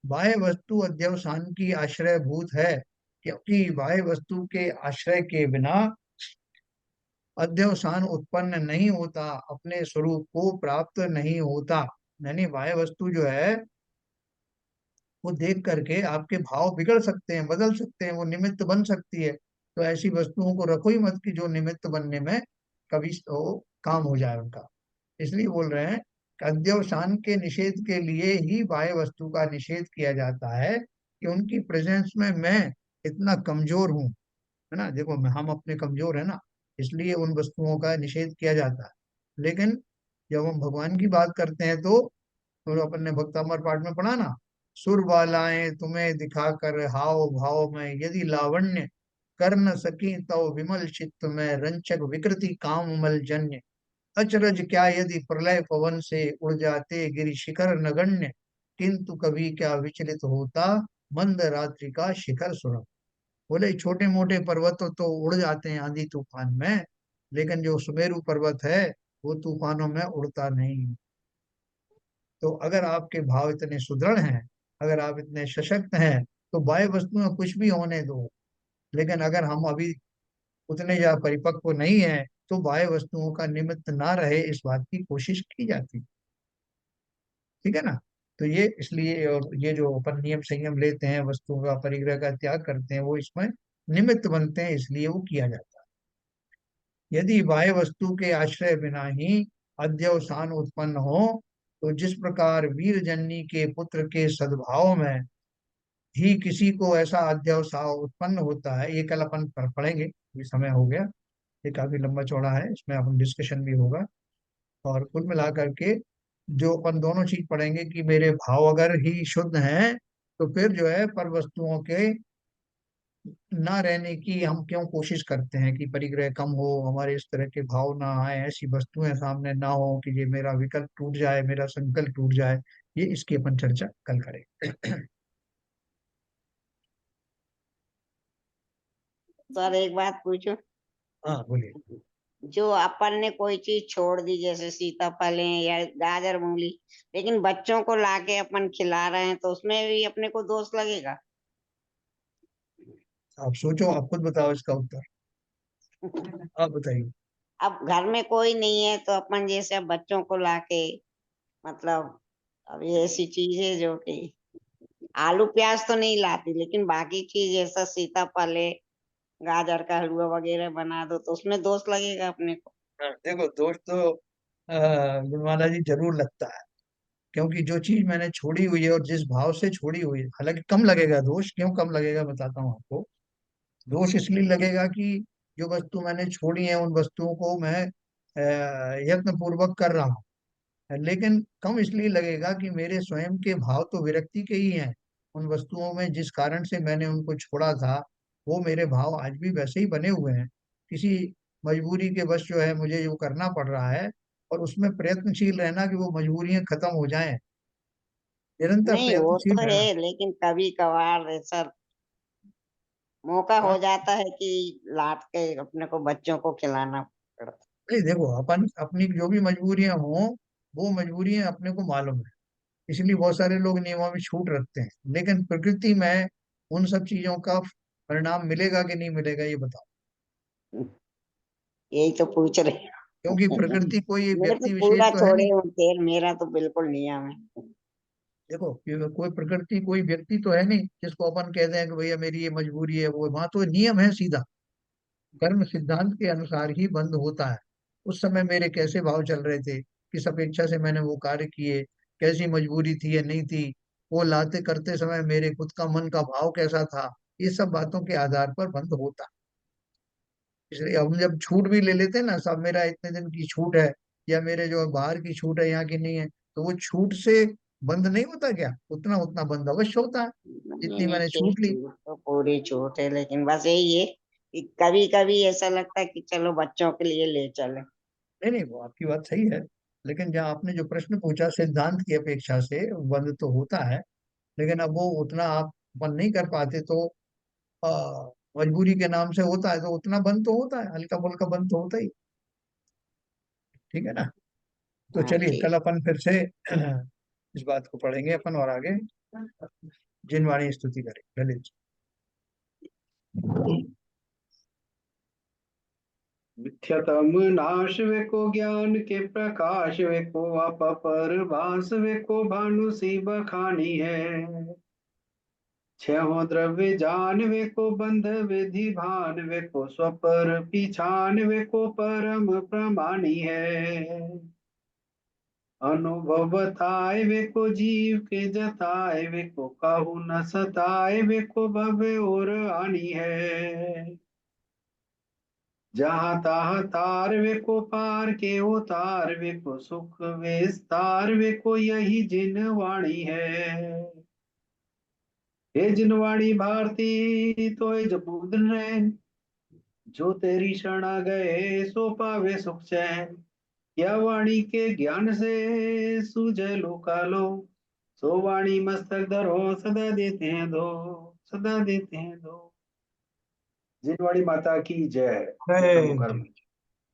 बाह्य वस्तु अध्यवसान की आश्रयभूत है, क्योंकि बाह्य वस्तु के आश्रय के बिना अध्यवसान उत्पन्न नहीं होता, अपने स्वरूप को प्राप्त नहीं होता। यानी बाह्य वस्तु जो है वो देख करके आपके भाव बिगड़ सकते हैं, बदल सकते हैं, वो निमित्त बन सकती है। तो ऐसी वस्तुओं को रखो ही मत कि जो निमित्त बनने में कभी तो काम हो जाए उनका। इसलिए बोल रहे हैं कि अध्यवसान के निषेध के लिए ही बाह्य वस्तु का निषेध किया जाता है, कि उनकी प्रेजेंस में मैं इतना कमजोर हूँ, है ना, देखो हम अपने कमजोर है ना, इसलिए उन वस्तुओं का निषेध किया जाता है। लेकिन जब हम भगवान की बात करते हैं तो अपन ने भक्तामर पाठ में पढ़ा ना, सुर बालाएं तुम्हें दिखाकर हाव भाव में, यदि लावण्य कर न सकी तो विमल चित्त में, रंचक विकृति काम मल जन्य, अचरज क्या यदि प्रलय पवन से उड़ जाते गिरि शिखर नगण्य, किंतु कभी क्या विचलित होता मंद रात्रि का शिखर सुरभ। बोले छोटे मोटे पर्वत तो उड़ जाते हैं आंधी तूफान में, लेकिन जो सुमेरु पर्वत है वो तूफानों में उड़ता नहीं। तो अगर आपके भाव इतने सुदृढ़ हैं, अगर आप इतने सशक्त हैं, तो बाह्य वस्तुएं कुछ भी होने दो, लेकिन अगर हम अभी उतने ज्यादा परिपक्व नहीं है तो बाह्य वस्तुओं का निमित्त ना रहे इस बात की कोशिश की जाती। ठीक है ना। तो ये इसलिए, और ये जो अपन नियम संयम लेते हैं, वस्तुओं का परिग्रह का त्याग करते हैं, वो इसमें निमित्त बनते हैं, इसलिए वो किया जाता है। यदि बाह्य वस्तु के आश्रय बिना ही अध्यवसान उत्पन्न हो, तो जिस प्रकार वीरजन्य के पुत्र के सद्भाव में ही किसी को ऐसा अध्यवसाय उत्पन्न होता है, ये कल अपन पढ़ेंगे, ये समय हो गया, ये काफी लंबा चौड़ा है, इसमें अपन डिस्कशन भी होगा। और कुल मिलाकर के जो अपन दोनों चीज पढ़ेंगे कि मेरे भाव अगर ही शुद्ध हैं, तो फिर जो है पर वस्तुओं के ना रहने की हम क्यों कोशिश करते हैं कि परिग्रह कम हो, हमारे इस तरह के भाव ना आए, ऐसी वस्तुएं सामने ना हो कि ये मेरा विकल्प टूट जाए, मेरा संकल्प टूट जाए। ये इसकी अपन चर्चा कल करेंगे। सर एक बात पूछूं? हाँ बोलिए। जो अपन ने कोई चीज छोड़ दी जैसे सीताफल है या गाजर मूली, लेकिन बच्चों को लाके अपन खिला रहे हैं तो उसमें भी अपने को दोष लगेगा? आप सोचो, आप खुद बताओ इसका उत्तर, आप बताइए। अब घर में कोई नहीं है तो अपन जैसे अब बच्चों को लाके, मतलब अब ये ऐसी चीज है जो कि आलू प्याज तो नहीं लाती, लेकिन बाकी चीज जैसा सीताफल है, गाजर का हलवा वगैरह बना दो तो उसमें दोष लगेगा अपने को? हाँ, देखो दोस्त तो गुरुमाला जी जरूर लगता है, क्योंकि जो चीज मैंने छोड़ी हुई है और जिस भाव से छोड़ी हुई है, हालांकि कम लगेगा दोष। क्यों कम लगेगा बताता हूँ आपको। दोष इसलिए लगेगा कि जो वस्तु मैंने छोड़ी है उन वस्तुओं को मैं यत्न पूर्वक कर रहा हूँ, लेकिन कम इसलिए लगेगा कि मेरे स्वयं के भाव तो विरक्ति के ही हैं। उन वस्तुओं में जिस कारण से मैंने उनको छोड़ा था, वो मेरे भाव आज भी वैसे ही बने हुए हैं। किसी मजबूरी के वश जो है मुझे जो करना पड़ रहा है, और उसमें प्रयत्नशील रहना कि वो मजबूरियां खत्म हो जाएं, निरंतर नहीं वो प्रयत्नशील तो है, रहना। लेकिन कभी कभार ऐसा मौका हाँ, हो जाता है कि लाट के अपने को बच्चों को खिलाना पड़ता। नहीं देखो, अपन अपनी जो भी मजबूरियां हों, वो मजबूरियां अपने को मालूम है, इसलिए बहुत सारे लोग नियमों में छूट रखते हैं। लेकिन प्रकृति में उन सब चीजों का परिणाम मिलेगा कि नहीं मिलेगा, ये बताओ। यही तो पूछ रहे हैं। क्योंकि प्रकृति कोई ये तो व्यक्ति विशेष पूरा तो है छोड़े नहीं। हुए खेल, मेरा तो बिल्कुल नियम है। देखो ये कोई प्रकृति कोई व्यक्ति तो है नहीं जिसको अपन कहते हैं कि भैया मेरी ये मजबूरी है, वो वहां तो नियम है सीधा, कर्म सिद्धांत के अनुसार ही बंद होता है। उस समय मेरे कैसे भाव चल रहे थे, किस अपेक्षा से मैंने वो कार्य किए, कैसी मजबूरी थी या नहीं थी, वो लाते करते समय मेरे खुद का मन का भाव कैसा था, ये सब बातों के आधार पर बंद होता है। इसलिए हम जब छूट भी ले लेते हैं ना, सब मेरा इतने दिन की छूट है, या मेरे जो बाहर की छूट है यहाँ की नहीं है, तो वो छूट से बंद नहीं होता क्या, उतना उतना बंद अवश्य होता है नहीं जितनी नहीं, मैंने खेल छूट ली। छूट तो पूरी छूट है, लेकिन बस यही है कि कभी कभी ऐसा लगता है कि चलो बच्चों के लिए ले चले। नहीं नहीं, वो आपकी बात सही है, लेकिन जहाँ आपने जो प्रश्न पूछा सिद्धांत की अपेक्षा से बंद तो होता है, लेकिन अब वो उतना आप बंद नहीं कर पाते, तो आ, मजबूरी के नाम से होता है, तो उतना बंद तो होता है, हल्का फुल्का बंद तो होता ही। ठीक है ना। तो हाँ चलिए कल ठीक। अपन फिर से इस बात को पढ़ेंगे अपन, और आगे जिनवाणी स्तुति करें ललित जी। मिथ्यतम नाश वे को ज्ञान के प्रकाश वे को आप पर भास वे को भानु सी बखानी है। छहो द्रव्य जान वे को बंध विधि भान वे को स्वपर पिछान वे को परम प्रमाणी है। अनुभव बताए वे को जीव के जताए वे को काहू न सताए वे को भव्य और आनी है। जहाँ ताह तार वे को पार के उतार वे को सुख विस्तार वे को यही जिन वाणी है। हे जिनवाणी भारती तो जबूद रैन जो तेरी शरण आ गए सो पावे सुख चैन। या वाणी के ज्ञान से सूझे लोकालो सो वाणी मस्तक धरो सदा देते हैं दो सदा देते हैं दो। जिनवाणी माता की जय। जय प्रभु कर्म जय।